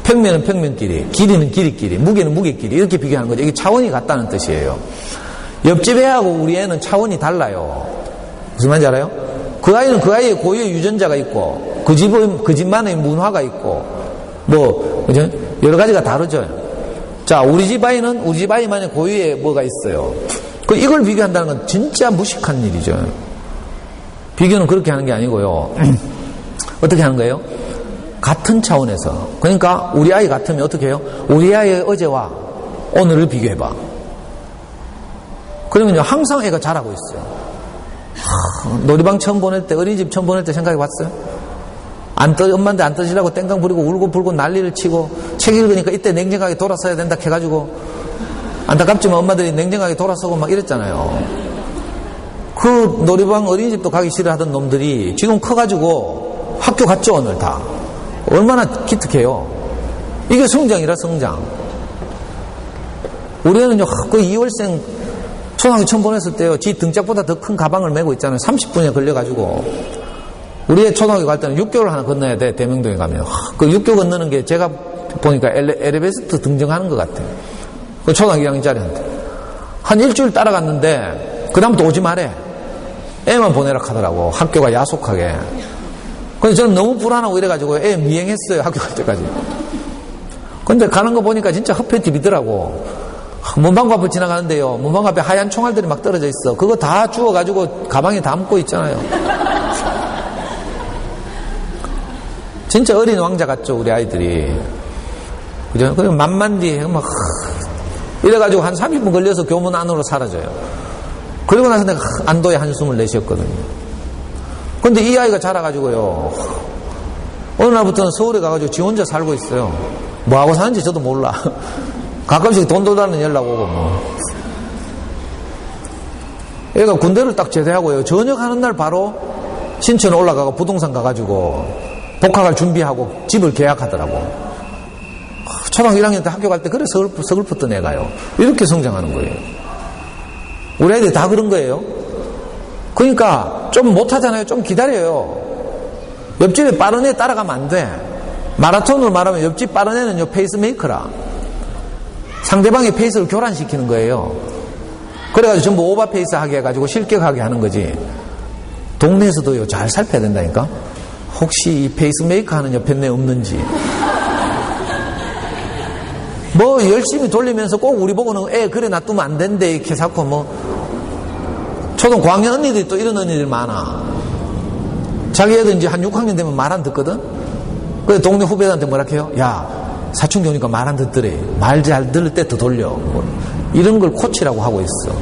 평면은 평면끼리, 길이는 길이끼리, 무게는 무게끼리 이렇게 비교하는 거죠. 이게 차원이 같다는 뜻이에요. 옆집 애하고 우리 애는 차원이 달라요. 무슨 말인지 알아요? 그 아이는 그 아이의 고유의 유전자가 있고 그 집만의 문화가 있고 뭐 그죠? 여러 가지가 다르죠. 자, 우리 집 아이는 우리 집 아이만의 고유의 뭐가 있어요. 이걸 비교한다는 건 진짜 무식한 일이죠. 비교는 그렇게 하는 게 아니고요. 어떻게 하는 거예요? 같은 차원에서. 그러니까 우리 아이 같으면 어떻게 해요? 우리 아이의 어제와 오늘을 비교해봐. 그러면 항상 애가 잘하고 있어요. 놀이방 처음 보낼 때, 어린이집 처음 보낼 때 생각해 봤어요? 엄마한테 안 떠지려고 땡깡 부리고 울고 불고 난리를 치고 책 읽으니까 이때 냉정하게 돌아서야 된다 해가지고 안타깝지만 엄마들이 냉정하게 돌아서고 막 이랬잖아요. 그 놀이방 어린이집도 가기 싫어하던 놈들이 지금 커가지고 학교 갔죠, 오늘 다. 얼마나 기특해요. 이게 성장이라 성장. 우리 애는요, 그 2월생 초등학교 처음 보냈을 때요, 지 등짝보다 더 큰 가방을 메고 있잖아요. 30분에 걸려가지고. 우리 애 초등학교 갈 때는 6개월 하나 건너야 돼, 대명동에 가면. 그 6개월 건너는 게 제가 보니까 엘리베이터 등정하는 것 같아요. 그 초등학교 1학년짜리한테. 한 일주일 따라갔는데, 그 다음부터 오지 말해. 애만 보내라 하더라고. 학교가 야속하게. 근데 저는 너무 불안하고 이래가지고 애 미행했어요, 학교 갈 때까지. 근데 가는 거 보니까 진짜 흡혈집이더라고. 문방구 앞을 지나가는데요, 문방구 앞에 하얀 총알들이 막 떨어져 있어. 그거 다 주워가지고 가방에 담고 있잖아요. 진짜 어린 왕자 같죠, 우리 아이들이. 그죠? 그리고 만만디, 막, 이래가지고 한 30분 걸려서 교문 안으로 사라져요. 그리고 나서 내가 안도의 한숨을 내쉬었거든요. 근데 이 아이가 자라가지고요, 어느 날부터는 서울에 가가지고 지 혼자 살고 있어요. 뭐하고 사는지 저도 몰라. 가끔씩 돈 돌다는 연락 오고 뭐. 얘가 군대를 딱 제대하고요, 전역하는 날 바로 신천 올라가고 부동산 가가지고 복학할 준비하고 집을 계약하더라고. 초등학교 1학년 때 학교 갈 때 그래 서글펐던 애가요. 이렇게 성장하는 거예요. 우리 애들이 다 그런 거예요. 그러니까 좀 못하잖아요. 좀 기다려요. 옆집에 빠른 애 따라가면 안 돼. 마라톤으로 말하면 옆집 빠른 애는요, 페이스메이커라. 상대방의 페이스를 교란시키는 거예요. 그래가지고 전부 오버페이스 하게 해가지고 실격하게 하는 거지. 동네에서도요, 잘 살펴야 된다니까. 혹시 이 페이스메이커 하는 옆에 내 없는지. 뭐 열심히 돌리면서 꼭 우리 보고는 애 그래 놔두면 안 된대 이렇게 자꾸 뭐. 초등 고학년 언니들이 또 이런 언니들 많아. 자기 애들 이제 한 6학년 되면 말 안 듣거든. 그래서 동네 후배들한테 뭐라 해요? 야, 사춘기 오니까 말 안 듣더래. 말 잘 들을 때 더 돌려. 뭐 이런 걸 코치라고 하고 있어.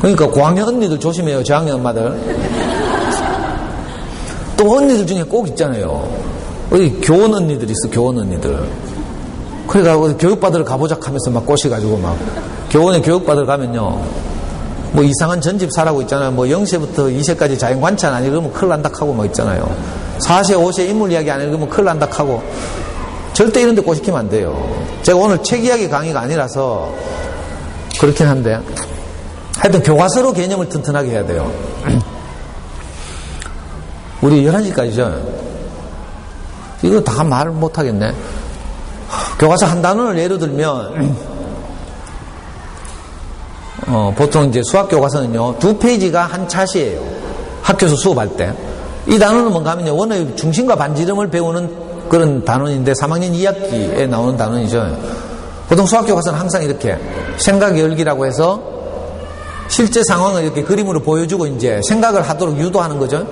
그러니까 고학년 언니들 조심해요, 저학년 엄마들. 또 언니들 중에 꼭 있잖아요. 어디 교원 언니들 있어, 교원 언니들. 그러니까 교육받으러 가보자 하면서 막 꼬시가지고 막 교원에 교육받으러 가면요, 뭐 이상한 전집 사라고 있잖아요. 뭐 0세부터 2세까지 자연관찰 안 읽으면 큰일 난다 하고 뭐 있잖아요. 4세, 5세 인물 이야기 안 읽으면 큰일 난다 하고. 절대 이런 데 꼬시키면 안 돼요. 제가 오늘 책 이야기 강의가 아니라서 그렇긴 한데, 하여튼 교과서로 개념을 튼튼하게 해야 돼요. 우리 11시까지죠. 이거 다 말을 못하겠네. 교과서 한 단원을 예로 들면, 보통 이제 수학 교과서는요, 2페이지가 한 차시예요. 학교에서 수업할 때. 이 단원은 뭔가 하면요, 원의 중심과 반지름을 배우는 그런 단원인데 3학년 2학기에 나오는 단원이죠. 보통 수학 교과서는 항상 이렇게 생각 열기라고 해서 실제 상황을 이렇게 그림으로 보여주고 이제 생각을 하도록 유도하는 거죠.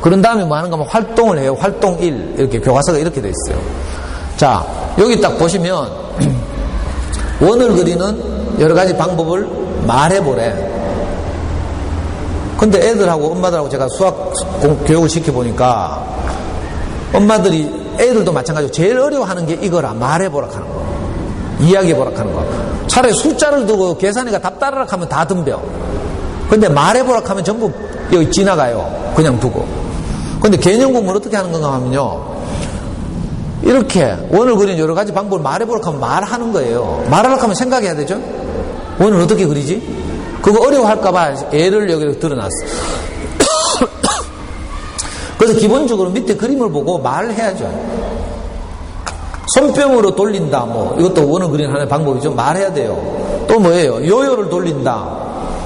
그런 다음에 뭐 하는가 하면 활동을 해요. 활동 1. 이렇게 교과서가 이렇게 돼 있어요. 자, 여기 딱 보시면 원을 그리는 여러 가지 방법을 말해보래. 근데 애들하고 엄마들하고 제가 수학 교육을 시켜보니까 엄마들이 애들도 마찬가지로 제일 어려워하는 게 이거라. 말해보라 하는 거. 이야기해보라 하는 거. 차라리 숫자를 두고 계산이가 답 따르라 하면 다 덤벼. 근데 말해보라 하면 전부 여기 지나가요. 그냥 두고. 근데 개념 공부를 어떻게 하는 건가 하면요, 이렇게 원을 그리는 여러 가지 방법을 말해보라 하면 말하는 거예요. 말하라 하면 생각해야 되죠. 원을 어떻게 그리지? 그거 어려워할까봐 애를 여기 드러놨어. 그래서 기본적으로 밑에 그림을 보고 말을 해야죠. 손뼉으로 돌린다, 뭐, 이것도 원을 그리는 하나의 방법이죠. 말해야 돼요. 또 뭐예요? 요요를 돌린다.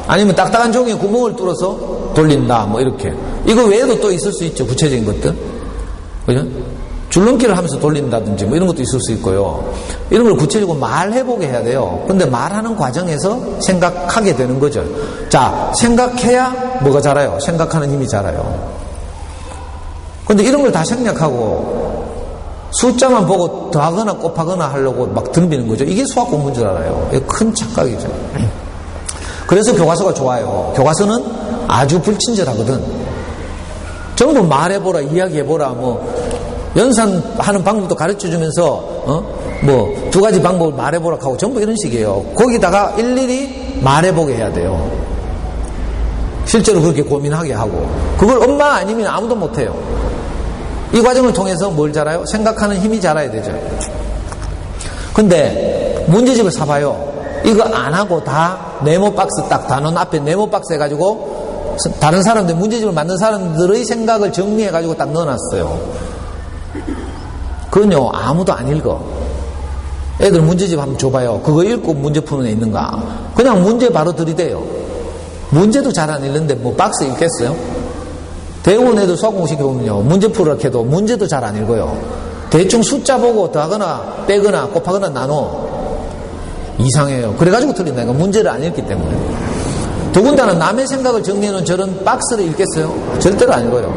아니면 딱딱한 종이에 구멍을 뚫어서 돌린다, 뭐, 이렇게. 이거 외에도 또 있을 수 있죠. 구체적인 것들. 그죠? 줄넘기를 하면서 돌린다든지, 뭐, 이런 것도 있을 수 있고요. 이런 걸 구체적으로 말해보게 해야 돼요. 근데 말하는 과정에서 생각하게 되는 거죠. 자, 생각해야 뭐가 자라요? 생각하는 힘이 자라요. 근데 이런 걸 다 생략하고, 숫자만 보고 더하거나 곱하거나 하려고 막 덤비는 거죠. 이게 수학 공부인 줄 알아요. 이게 큰 착각이죠. 그래서 교과서가 좋아요. 교과서는 아주 불친절하거든. 전부 말해보라, 이야기해보라, 뭐, 연산하는 방법도 가르쳐 주면서, 뭐, 두 가지 방법을 말해보라 하고 전부 이런 식이에요. 거기다가 일일이 말해보게 해야 돼요. 실제로 그렇게 고민하게 하고. 그걸 엄마 아니면 아무도 못해요. 이 과정을 통해서 뭘 자라요? 생각하는 힘이 자라야 되죠. 근데 문제집을 사봐요. 이거 안 하고 다 네모 박스 딱 단원 앞에 네모 박스 해가지고 다른 사람들, 문제집을 만든 사람들의 생각을 정리해가지고 딱 넣어놨어요. 그건요, 아무도 안 읽어. 애들 문제집 한번 줘봐요. 그거 읽고 문제 푸는 애 있는가? 그냥 문제 바로 들이대요. 문제도 잘 안 읽는데 뭐 박스 읽겠어요? 대부분 애들 수학 공부 시켜보면요, 문제 풀으라 해도 문제도 잘 안 읽어요. 대충 숫자 보고 더하거나 빼거나 곱하거나 나눠. 이상해요. 그래가지고 틀린다니까. 문제를 안 읽기 때문에. 더군다나 남의 생각을 정리해놓은 저런 박스를 읽겠어요? 절대로 안 읽어요.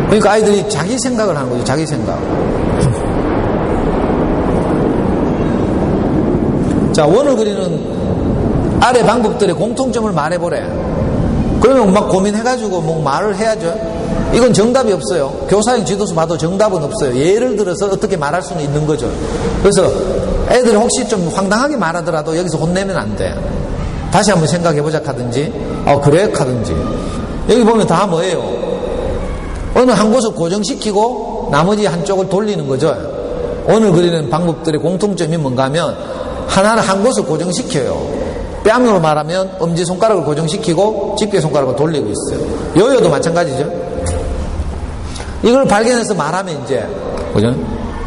그러니까 아이들이 자기 생각을 하는 거죠. 자기 생각. 자, 원을 그리는 아래 방법들의 공통점을 말해보래. 그러면 막 고민해가지고 뭐 말을 해야죠. 이건 정답이 없어요. 교사형 지도서 봐도 정답은 없어요. 예를 들어서 어떻게 말할 수는 있는 거죠. 그래서 애들이 혹시 좀 황당하게 말하더라도 여기서 혼내면 안 돼. 다시 한번 생각해보자 하든지, 그래 하든지. 여기 보면 다 뭐예요? 어느 한 곳을 고정시키고 나머지 한쪽을 돌리는 거죠. 원을 그리는 방법들의 공통점이 뭔가 하면 하나는 한 곳을 고정시켜요. 뺨으로 말하면 엄지손가락을 고정시키고 집게손가락을 돌리고 있어요. 요요도 마찬가지죠. 이걸 발견해서 말하면 이제, 그죠?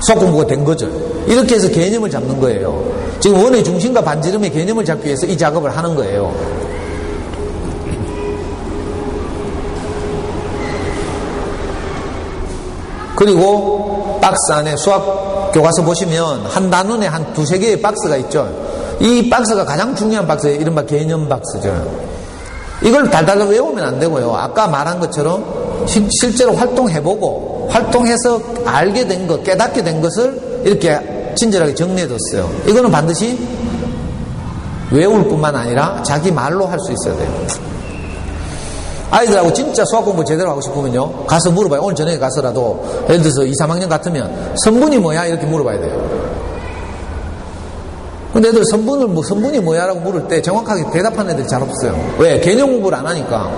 수학 공부가 된 거죠. 이렇게 해서 개념을 잡는 거예요. 지금 원의 중심과 반지름의 개념을 잡기 위해서 이 작업을 하는 거예요. 그리고 박스 안에 수학 교과서 보시면 한 단원에 한 두세 개의 박스가 있죠. 이 박스가 가장 중요한 박스예요. 이른바 개념 박스죠. 이걸 달달달 외우면 안 되고요. 아까 말한 것처럼 실제로 활동해보고 활동해서 알게 된 것, 깨닫게 된 것을 이렇게 친절하게 정리해뒀어요. 이거는 반드시 외울 뿐만 아니라 자기 말로 할 수 있어야 돼요. 아이들하고 진짜 수학 공부 제대로 하고 싶으면요, 가서 물어봐요. 오늘 저녁에 가서라도 예를 들어서 2, 3학년 같으면 성분이 뭐야? 이렇게 물어봐야 돼요. 근데 애들 성분이 뭐야? 라고 물을 때 정확하게 대답하는 애들이 잘 없어요. 왜? 개념 공부를 안 하니까.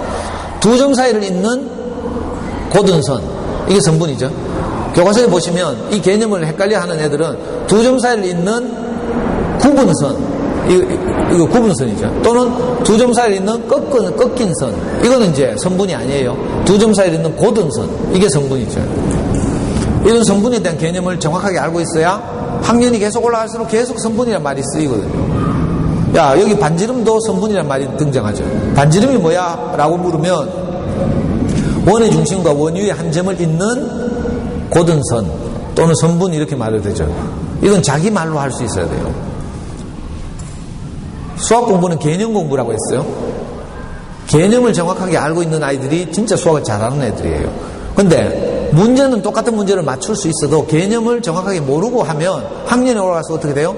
두 점 사이를 잇는 고등선, 이게 성분이죠. 교과서에 보시면 이 개념을 헷갈려 하는 애들은 두 점 사이를 잇는 구분선, 이거 구분선이죠. 또는 두 점 사이를 잇는 꺾인 선, 이거는 이제 성분이 아니에요. 두 점 사이를 잇는 고등선, 이게 성분이죠. 이런 성분에 대한 개념을 정확하게 알고 있어야 학년이 계속 올라갈수록 계속 성분이라는 말이 쓰이거든요. 야, 여기 반지름도 성분이라는 말이 등장하죠. 반지름이 뭐야? 라고 물으면 원의 중심과 원 위에 한 점을 잇는 고등선 또는 선분, 이렇게 말해도 되죠. 이건 자기 말로 할 수 있어야 돼요. 수학 공부는 개념 공부라고 했어요. 개념을 정확하게 알고 있는 아이들이 진짜 수학을 잘하는 애들이에요. 근데 문제는 똑같은 문제를 맞출 수 있어도 개념을 정확하게 모르고 하면 학년에 올라가서 어떻게 돼요?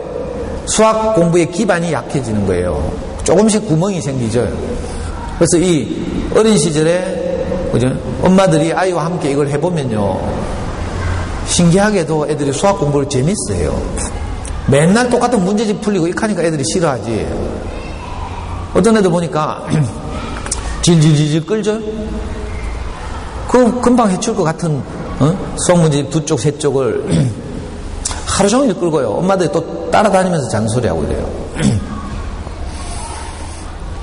수학 공부의 기반이 약해지는 거예요. 조금씩 구멍이 생기죠. 그래서 이 어린 시절에, 그죠? 엄마들이 아이와 함께 이걸 해보면요, 신기하게도 애들이 수학 공부를 재밌어해요. 맨날 똑같은 문제집 풀리고 이렇게 하니까 애들이 싫어하지. 어떤 애들 보니까 질질질질 끌죠? 그 금방 해칠 것 같은 수학 문제집 두 쪽, 세 쪽을 하루 종일 끌고요. 엄마들이 또 따라다니면서 잔소리하고 이래요.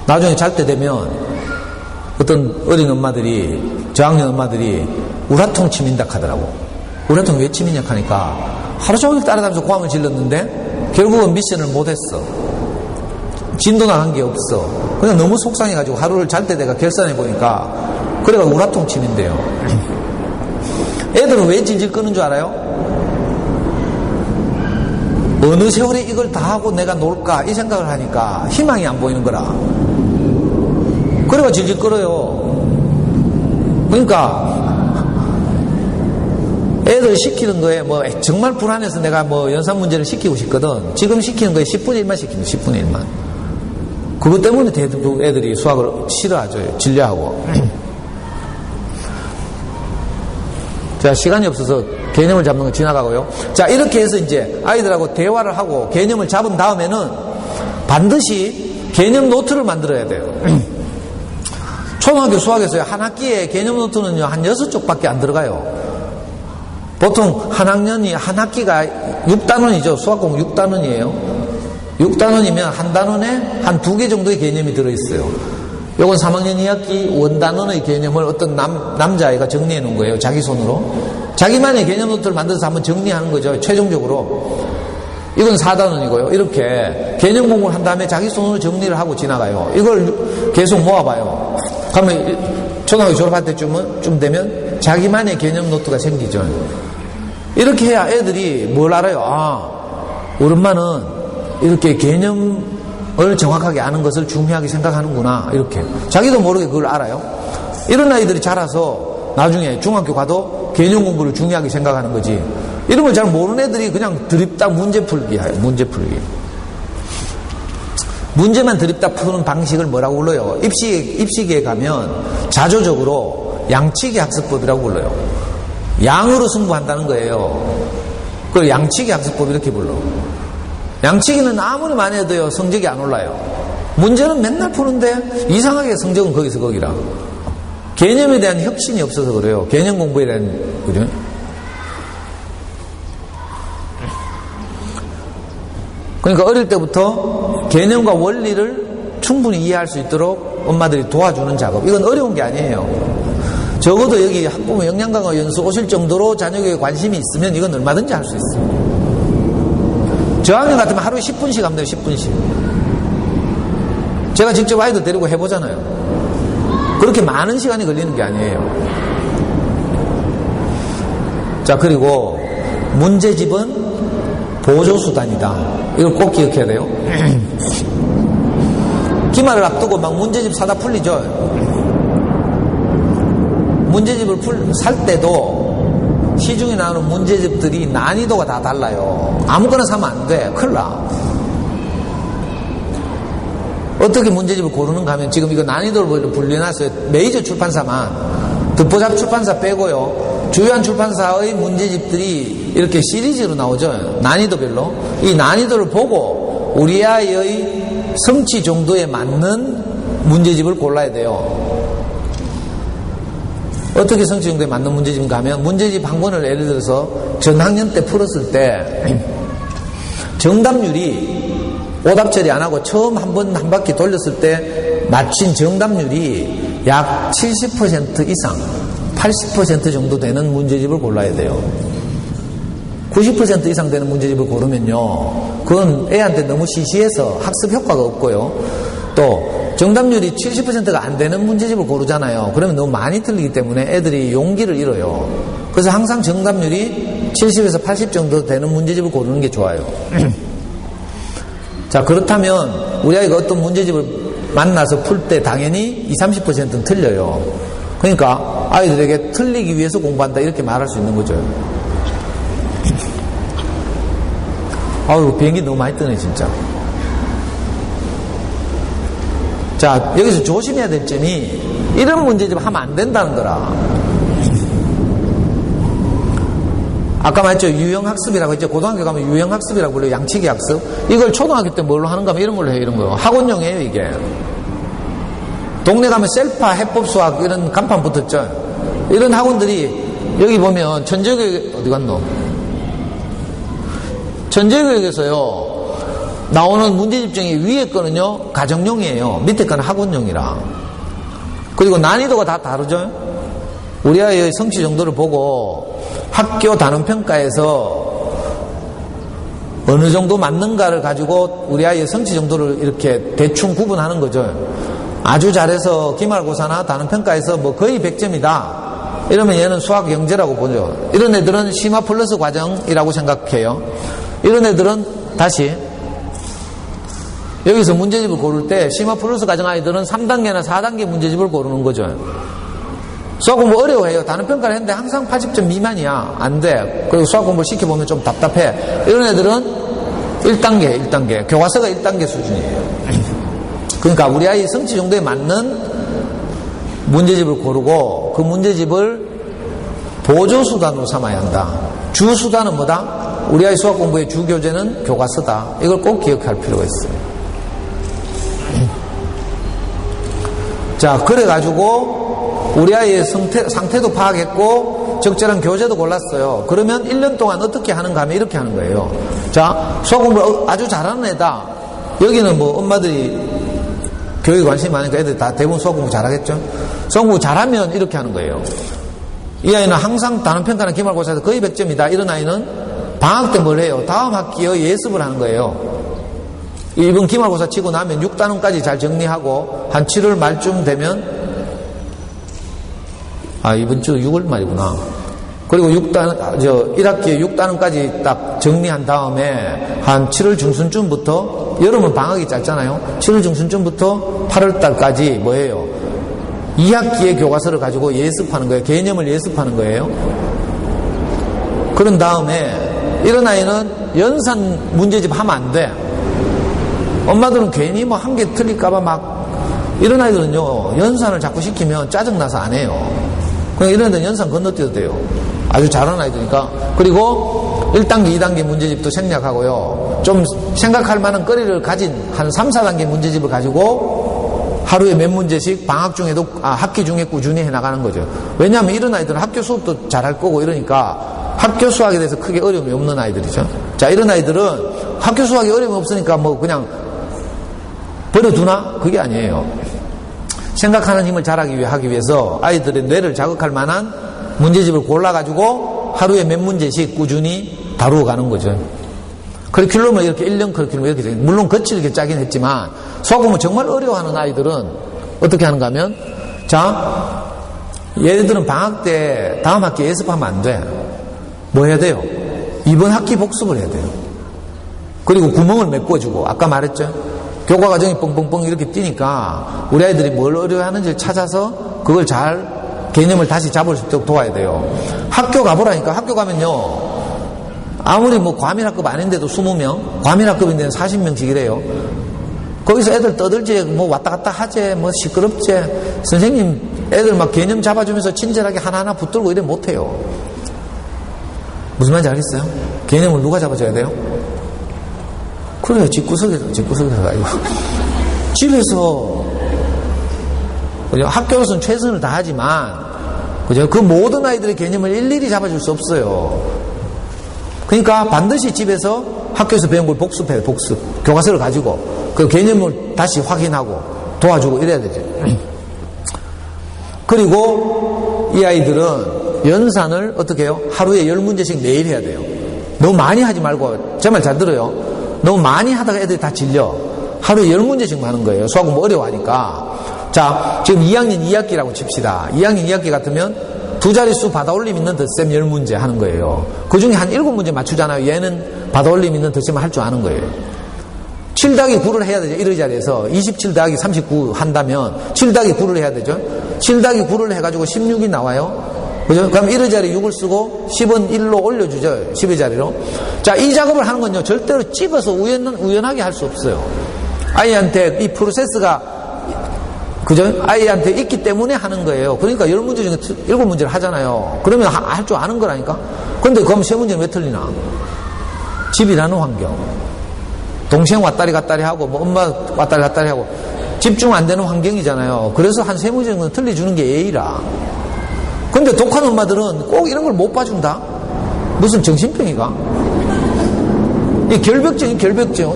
나중에 잘 때 되면 어떤 어린 엄마들이 저학년 엄마들이 우라통 치민다 하더라고. 우라통 왜 치민냐 하니까 하루 종일 따라다니면서 고함을 질렀는데 결국은 미션을 못했어. 진도 나간 게 없어. 그냥 너무 속상해가지고 하루를 잘 때 내가 결산해 보니까 그래가 우라통 치민대요. 애들은 왜 질질 끄는 줄 알아요? 어느 세월에 이걸 다 하고 내가 놀까 이 생각을 하니까 희망이 안 보이는 거라. 그래가 질질 끌어요. 그러니까 애들 시키는 거에 뭐 정말 불안해서 내가 뭐 연산 문제를 시키고 싶거든. 지금 시키는 거에 10분의 1만 시키는 10분의 1만. 그것 때문에 대부분 애들이 수학을 싫어하죠. 질려하고. 자, 시간이 없어서 개념을 잡는 거 지나가고요. 자, 이렇게 해서 이제 아이들하고 대화를 하고 개념을 잡은 다음에는 반드시 개념 노트를 만들어야 돼요. 초등학교 수학에서요, 한 학기에 개념 노트는요, 한 6쪽밖에 안 들어가요. 보통 한 학년이, 한 학기가 6단원이죠. 수학 공부 6단원이에요. 6단원이면 한 단원에 한 2개 정도의 개념이 들어있어요. 요건 3학년 2학기 원단원의 개념을 어떤 남자아이가 정리해 놓은 거예요. 자기 손으로. 자기만의 개념 노트를 만들어서 한번 정리하는 거죠. 최종적으로. 이건 4단원이고요. 이렇게 개념 공부를 한 다음에 자기 손으로 정리를 하고 지나가요. 이걸 계속 모아봐요. 그러면 초등학교 졸업할 때쯤 되면 자기만의 개념 노트가 생기죠. 이렇게 해야 애들이 뭘 알아요? 아, 우리 엄마는 이렇게 개념을 정확하게 아는 것을 중요하게 생각하는구나. 이렇게. 자기도 모르게 그걸 알아요. 이런 아이들이 자라서 나중에 중학교 가도 개념 공부를 중요하게 생각하는 거지. 이런 걸 잘 모르는 애들이 그냥 드립다 문제 풀기 해요. 문제 풀기. 문제만 드립다 푸는 방식을 뭐라고 불러요? 입시계에 가면 자조적으로 양치기 학습법이라고 불러요. 양으로 승부한다는 거예요. 그걸 양치기 학습법 이렇게 불러. 양치기는 아무리 많이 해도요, 성적이 안 올라요. 문제는 맨날 푸는데 이상하게 성적은 거기서 거기라. 개념에 대한 혁신이 없어서 그래요. 개념 공부에 대한, 그죠? 그러니까 어릴 때부터 개념과 원리를 충분히 이해할 수 있도록 엄마들이 도와주는 작업. 이건 어려운 게 아니에요. 적어도 여기 학부모 영양강화 연수 오실 정도로 자녀에게 관심이 있으면 이건 얼마든지 할 수 있어요. 저학년 같으면 하루에 10분씩 하면 돼요. 10분씩. 제가 직접 아이들 데리고 해보잖아요. 그렇게 많은 시간이 걸리는 게 아니에요. 자, 그리고 문제집은 보조수단이다. 이걸 꼭 기억해야 돼요. 기말을 앞두고 막 문제집 사다 풀리죠. 문제집을 살 때도 시중에 나오는 문제집들이 난이도가 다 달라요. 아무거나 사면 안 돼. 큰일 나. 어떻게 문제집을 고르는가 하면 지금 이거 난이도를 분류해놨어요. 메이저 출판사만. 듣보잡 출판사 빼고요. 주요한 출판사의 문제집들이 이렇게 시리즈로 나오죠. 난이도별로. 이 난이도를 보고 우리 아이의 성취 정도에 맞는 문제집을 골라야 돼요. 어떻게 성취 정도에 맞는 문제집인가 하면 문제집 한 권을 예를 들어서 전학년 때 풀었을 때 정답률이 오답 처리 안 하고 처음 한 바퀴 돌렸을 때 맞힌 정답률이 약 70% 이상 80% 정도 되는 문제집을 골라야 돼요. 90% 이상 되는 문제집을 고르면요, 그건 애한테 너무 시시해서 학습 효과가 없고요. 또 정답률이 70%가 안 되는 문제집을 고르잖아요. 그러면 너무 많이 틀리기 때문에 애들이 용기를 잃어요. 그래서 항상 정답률이 70에서 80 정도 되는 문제집을 고르는 게 좋아요. 자, 그렇다면 우리 아이가 어떤 문제집을 만나서 풀 때 당연히 20-30%는 틀려요. 그러니까 아이들에게 틀리기 위해서 공부한다 이렇게 말할 수 있는 거죠. 아유, 비행기 너무 많이 뜨네 진짜. 자, 여기서 조심해야 될 점이 이런 문제집 하면 안 된다는 거라. 아까 말했죠. 유형학습이라고 했죠. 고등학교 가면 유형학습이라고 불러요. 양치기 학습. 이걸 초등학교 때 뭘로 하는가 하면 이런 걸로 해요. 이런 거요. 학원용이에요 이게. 동네 가면 셀파, 해법수학 이런 간판 붙었죠. 이런 학원들이 여기 보면 천재교육 어디 갔노? 천재교육에서요 나오는 문제집 중에 위에 거는요 가정용이에요. 밑에 거는 학원용이라. 그리고 난이도가 다 다르죠. 우리 아이의 성취 정도를 보고 학교 단원평가에서 어느 정도 맞는가를 가지고 우리 아이의 성취 정도를 이렇게 대충 구분하는 거죠. 아주 잘해서 기말고사나 단원평가에서 뭐 거의 100점이다. 이러면 얘는 수학 영재라고 보죠. 이런 애들은 심화 플러스 과정이라고 생각해요. 이런 애들은 다시 여기서 문제집을 고를 때 심화 플러스 과정 아이들은 3단계나 4단계 문제집을 고르는 거죠. 수학 공부 어려워해요. 단원평가를 했는데 항상 80점 미만이야. 안 돼. 그리고 수학 공부를 시켜보면 좀 답답해. 이런 애들은 1단계. 교과서가 1단계 수준이에요. 그러니까 우리 아이 성취 정도에 맞는 문제집을 고르고 그 문제집을 보조수단으로 삼아야 한다. 주수단은 뭐다? 우리 아이 수학 공부의 주교재는 교과서다. 이걸 꼭 기억할 필요가 있어요. 자, 그래가지고 우리 아이의 상태도 파악했고 적절한 교재도 골랐어요. 그러면 1년 동안 어떻게 하는가 하면 이렇게 하는 거예요. 자, 수학 공부를 아주 잘하는 애다. 여기는 뭐 엄마들이 교육에 관심이 많으니까 애들 다 대부분 수학 공부 잘하겠죠. 수학 공부 잘하면 이렇게 하는 거예요. 이 아이는 항상 단원평가나 기말고사에서 거의 100점이다. 이런 아이는 방학 때 뭘 해요? 다음 학기에 예습을 하는 거예요. 이번 기말고사 치고 나면 6단원까지 잘 정리하고 한 7월 말쯤 되면 이번 주 6월 말이구나. 그리고 1학기에 6단원까지 딱 정리한 다음에 한 7월 중순쯤부터, 여름은 방학이 짧잖아요. 7월 중순쯤부터 8월 달까지 뭐예요? 2학기의 교과서를 가지고 예습하는 거예요. 개념을 예습하는 거예요. 그런 다음에 이런 아이는 연산 문제집 하면 안 돼. 엄마들은 괜히 뭐 한 개 틀릴까봐 막, 이런 아이들은요, 연산을 자꾸 시키면 짜증나서 안 해요. 그냥 이런 애들은 연산 건너뛰어도 돼요. 아주 잘하는 아이들이니까. 그리고 1단계, 2단계 문제집도 생략하고요. 좀 생각할 만한 거리를 가진 한 3, 4단계 문제집을 가지고 하루에 몇 문제씩 방학 중에도, 학기 중에 꾸준히 해나가는 거죠. 왜냐하면 이런 아이들은 학교 수업도 잘할 거고 이러니까 학교 수학에 대해서 크게 어려움이 없는 아이들이죠. 자, 이런 아이들은 학교 수학에 어려움이 없으니까 뭐 그냥 버려두나? 그게 아니에요. 생각하는 힘을 하기 위해서 아이들의 뇌를 자극할 만한 문제집을 골라가지고 하루에 몇 문제씩 꾸준히 다루어 가는 거죠. 커리큘럼을 이렇게 1년 커리큘럼 이렇게, 물론 거칠게 짜긴 했지만 수학 공부 정말 어려워하는 아이들은 어떻게 하는가 하면, 자, 얘들은 방학 때 다음 학기 예습하면 안 돼. 뭐 해야 돼요? 이번 학기 복습을 해야 돼요. 그리고 구멍을 메꿔주고, 아까 말했죠? 교과 과정이 뻥뻥뻥 이렇게 뛰니까 우리 아이들이 뭘 어려워하는지를 찾아서 그걸 잘 개념을 다시 잡을 수 있도록 도와야 돼요. 학교 가보라니까. 학교 가면요, 아무리 뭐 과밀학급 아닌데도 20명, 과밀학급인데는 40명씩이래요. 거기서 애들 떠들지, 뭐 왔다 갔다 하지, 뭐 시끄럽지. 선생님 애들 막 개념 잡아주면서 친절하게 하나하나 붙들고 이래 못해요. 무슨 말인지 알겠어요? 개념을 누가 잡아줘야 돼요? 그래요. 집구석에서 가요. 집에서, 그죠? 학교에서는 최선을 다하지만, 그죠? 그 모든 아이들의 개념을 일일이 잡아줄 수 없어요. 그러니까 반드시 집에서 학교에서 배운 걸 복습해요. 복습. 교과서를 가지고 그 개념을 다시 확인하고 도와주고 이래야 되죠. 그리고 이 아이들은 연산을 어떻게 해요? 하루에 10문제씩 매일 해야 돼요. 너무 많이 하지 말고, 제 말 잘 들어요. 너무 많이 하다가 애들이 다 질려. 하루에 10문제씩만 하는 거예요. 수학 공부 어려워하니까. 자, 지금 2학년 2학기라고 칩시다. 2학년 2학기 같으면 두 자릿수 받아올림 있는 덧셈 10문제 하는 거예요. 그 중에 한 7문제 맞추잖아요. 얘는 받아올림 있는 덧셈을 할 줄 아는 거예요. 7 더하기 9를 해야 되죠. 1의 자리에서 27 더하기 39 한다면 7 더하기 9를 해야 되죠. 7 더하기 9를 해가지고 16이 나와요. 그죠? 그럼 1의 자리 6을 쓰고 10은 1로 올려주죠. 10의 자리로. 자, 이 작업을 하는 건요, 절대로 찝어서 우연하게 할 수 없어요. 아이한테 이 프로세스가, 그죠? 아이한테 있기 때문에 하는 거예요. 그러니까 10문제 중에 7문제를 하잖아요. 그러면 할 줄 아는 거라니까? 근데 그럼 3문제는 왜 틀리나? 집이라는 환경. 동생 왔다리 갔다리 하고, 뭐 엄마 왔다리 갔다리 하고, 집중 안 되는 환경이잖아요. 그래서 한 3문제 정도는 틀려주는 게 예의라. 근데 독한 엄마들은 꼭 이런 걸 못 봐준다? 무슨 정신병이가? 이 결벽증.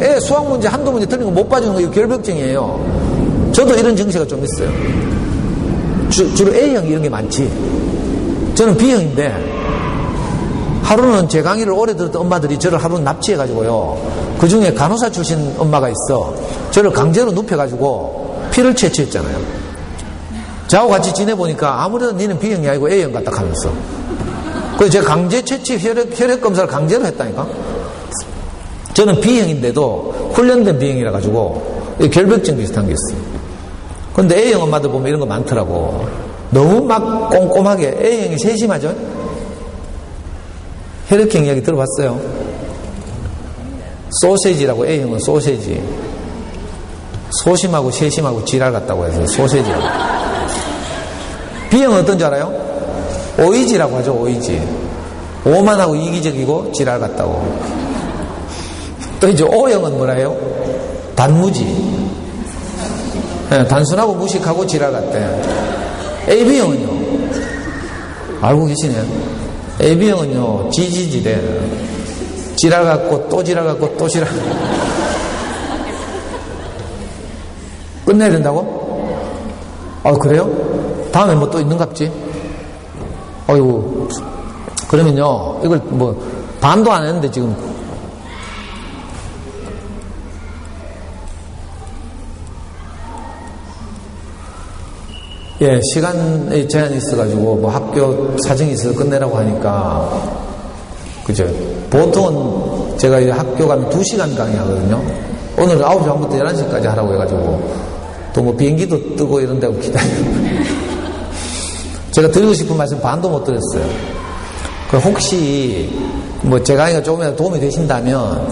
애 수학 문제 한두 문제 틀린 거 못 봐주는 거 이거 결벽증이에요. 저도 이런 증세가 좀 있어요. 주로 A형 이런 게 많지. 저는 B형인데 하루는 제 강의를 오래 들었던 엄마들이 저를 하루는 납치해가지고요. 그 중에 간호사 출신 엄마가 있어. 저를 강제로 눕혀가지고 피를 채취했잖아요. 저하고 같이 지내보니까 아무래도 니는 B형이 아니고 A형 같다 하면서. 그래서 제가 강제 채취 혈액 검사를 강제로 했다니까. 저는 B형인데도 훈련된 B형이라 가지고 결벽증 비슷한 게 있어요. 근데 A형 엄마들 보면 이런 거 많더라고. 너무 막 꼼꼼하게. A형이 세심하죠? 혈액형 이야기 들어봤어요? 소세지라고. A형은 소세지. 소심하고 세심하고 지랄 같다고 해서 소세지라고. B형은 어떤 줄 알아요? 오이지라고 하죠. 오이지. 오만하고 이기적이고 지랄 같다고. 또 이제 O형은 뭐라 해요? 단무지. 네, 단순하고 무식하고 지랄 같대. AB형은요? 알고 계시네. AB형은요, 지지지대. 지랄 같고, 또 지랄 같고, 또 지랄. 끝내야 된다고? 아, 그래요? 다음에 뭐 또 있는갑지? 아이고. 그러면요, 이걸 뭐, 반도 안 했는데 지금. 예, 시간에 제한이 있어가지고, 뭐 학교 사정이 있어서 끝내라고 하니까, 그죠. 보통은 제가 이제 학교 가면 2시간 강의하거든요. 오늘 9시 반부터 11시까지 하라고 해가지고, 또 뭐 비행기도 뜨고 이런 데고 기다리고. 제가 드리고 싶은 말씀 반도 못 드렸어요. 그 혹시, 뭐 제 강의가 조금이라도 도움이 되신다면,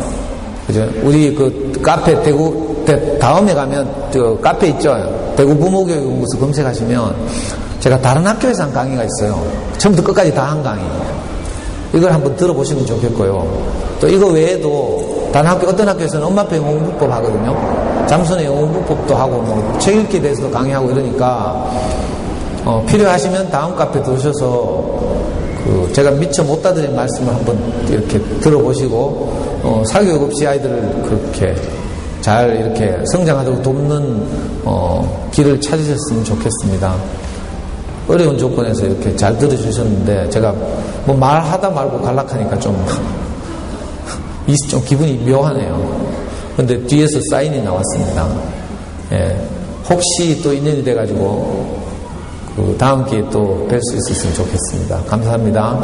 그죠. 우리 그 카페 대구, 다음에 가면 저 카페 있죠. 대구 부모교육연구소 검색하시면 제가 다른 학교에서 한 강의가 있어요. 처음부터 끝까지 다 한 강의. 이걸 한번 들어보시면 좋겠고요. 또 이거 외에도 다른 학교, 어떤 학교에서는 엄마표 영어공부법 하거든요. 잠수의 영어공부법도 하고 뭐 책 읽기에 대해서도 강의하고 이러니까 필요하시면 다음 카페 들으셔서 그 제가 미처 못 다드린 말씀을 한번 이렇게 들어보시고 사교육 없이 아이들을 그렇게 잘 이렇게 성장하도록 돕는 길을 찾으셨으면 좋겠습니다. 어려운 조건에서 이렇게 잘 들어주셨는데 제가 뭐 말하다 말고 갈락하니까 좀 기분이 묘하네요. 근데 뒤에서 사인이 나왔습니다. 예, 혹시 또 인연이 돼가지고 그 다음 기회에 또 뵐 수 있었으면 좋겠습니다. 감사합니다.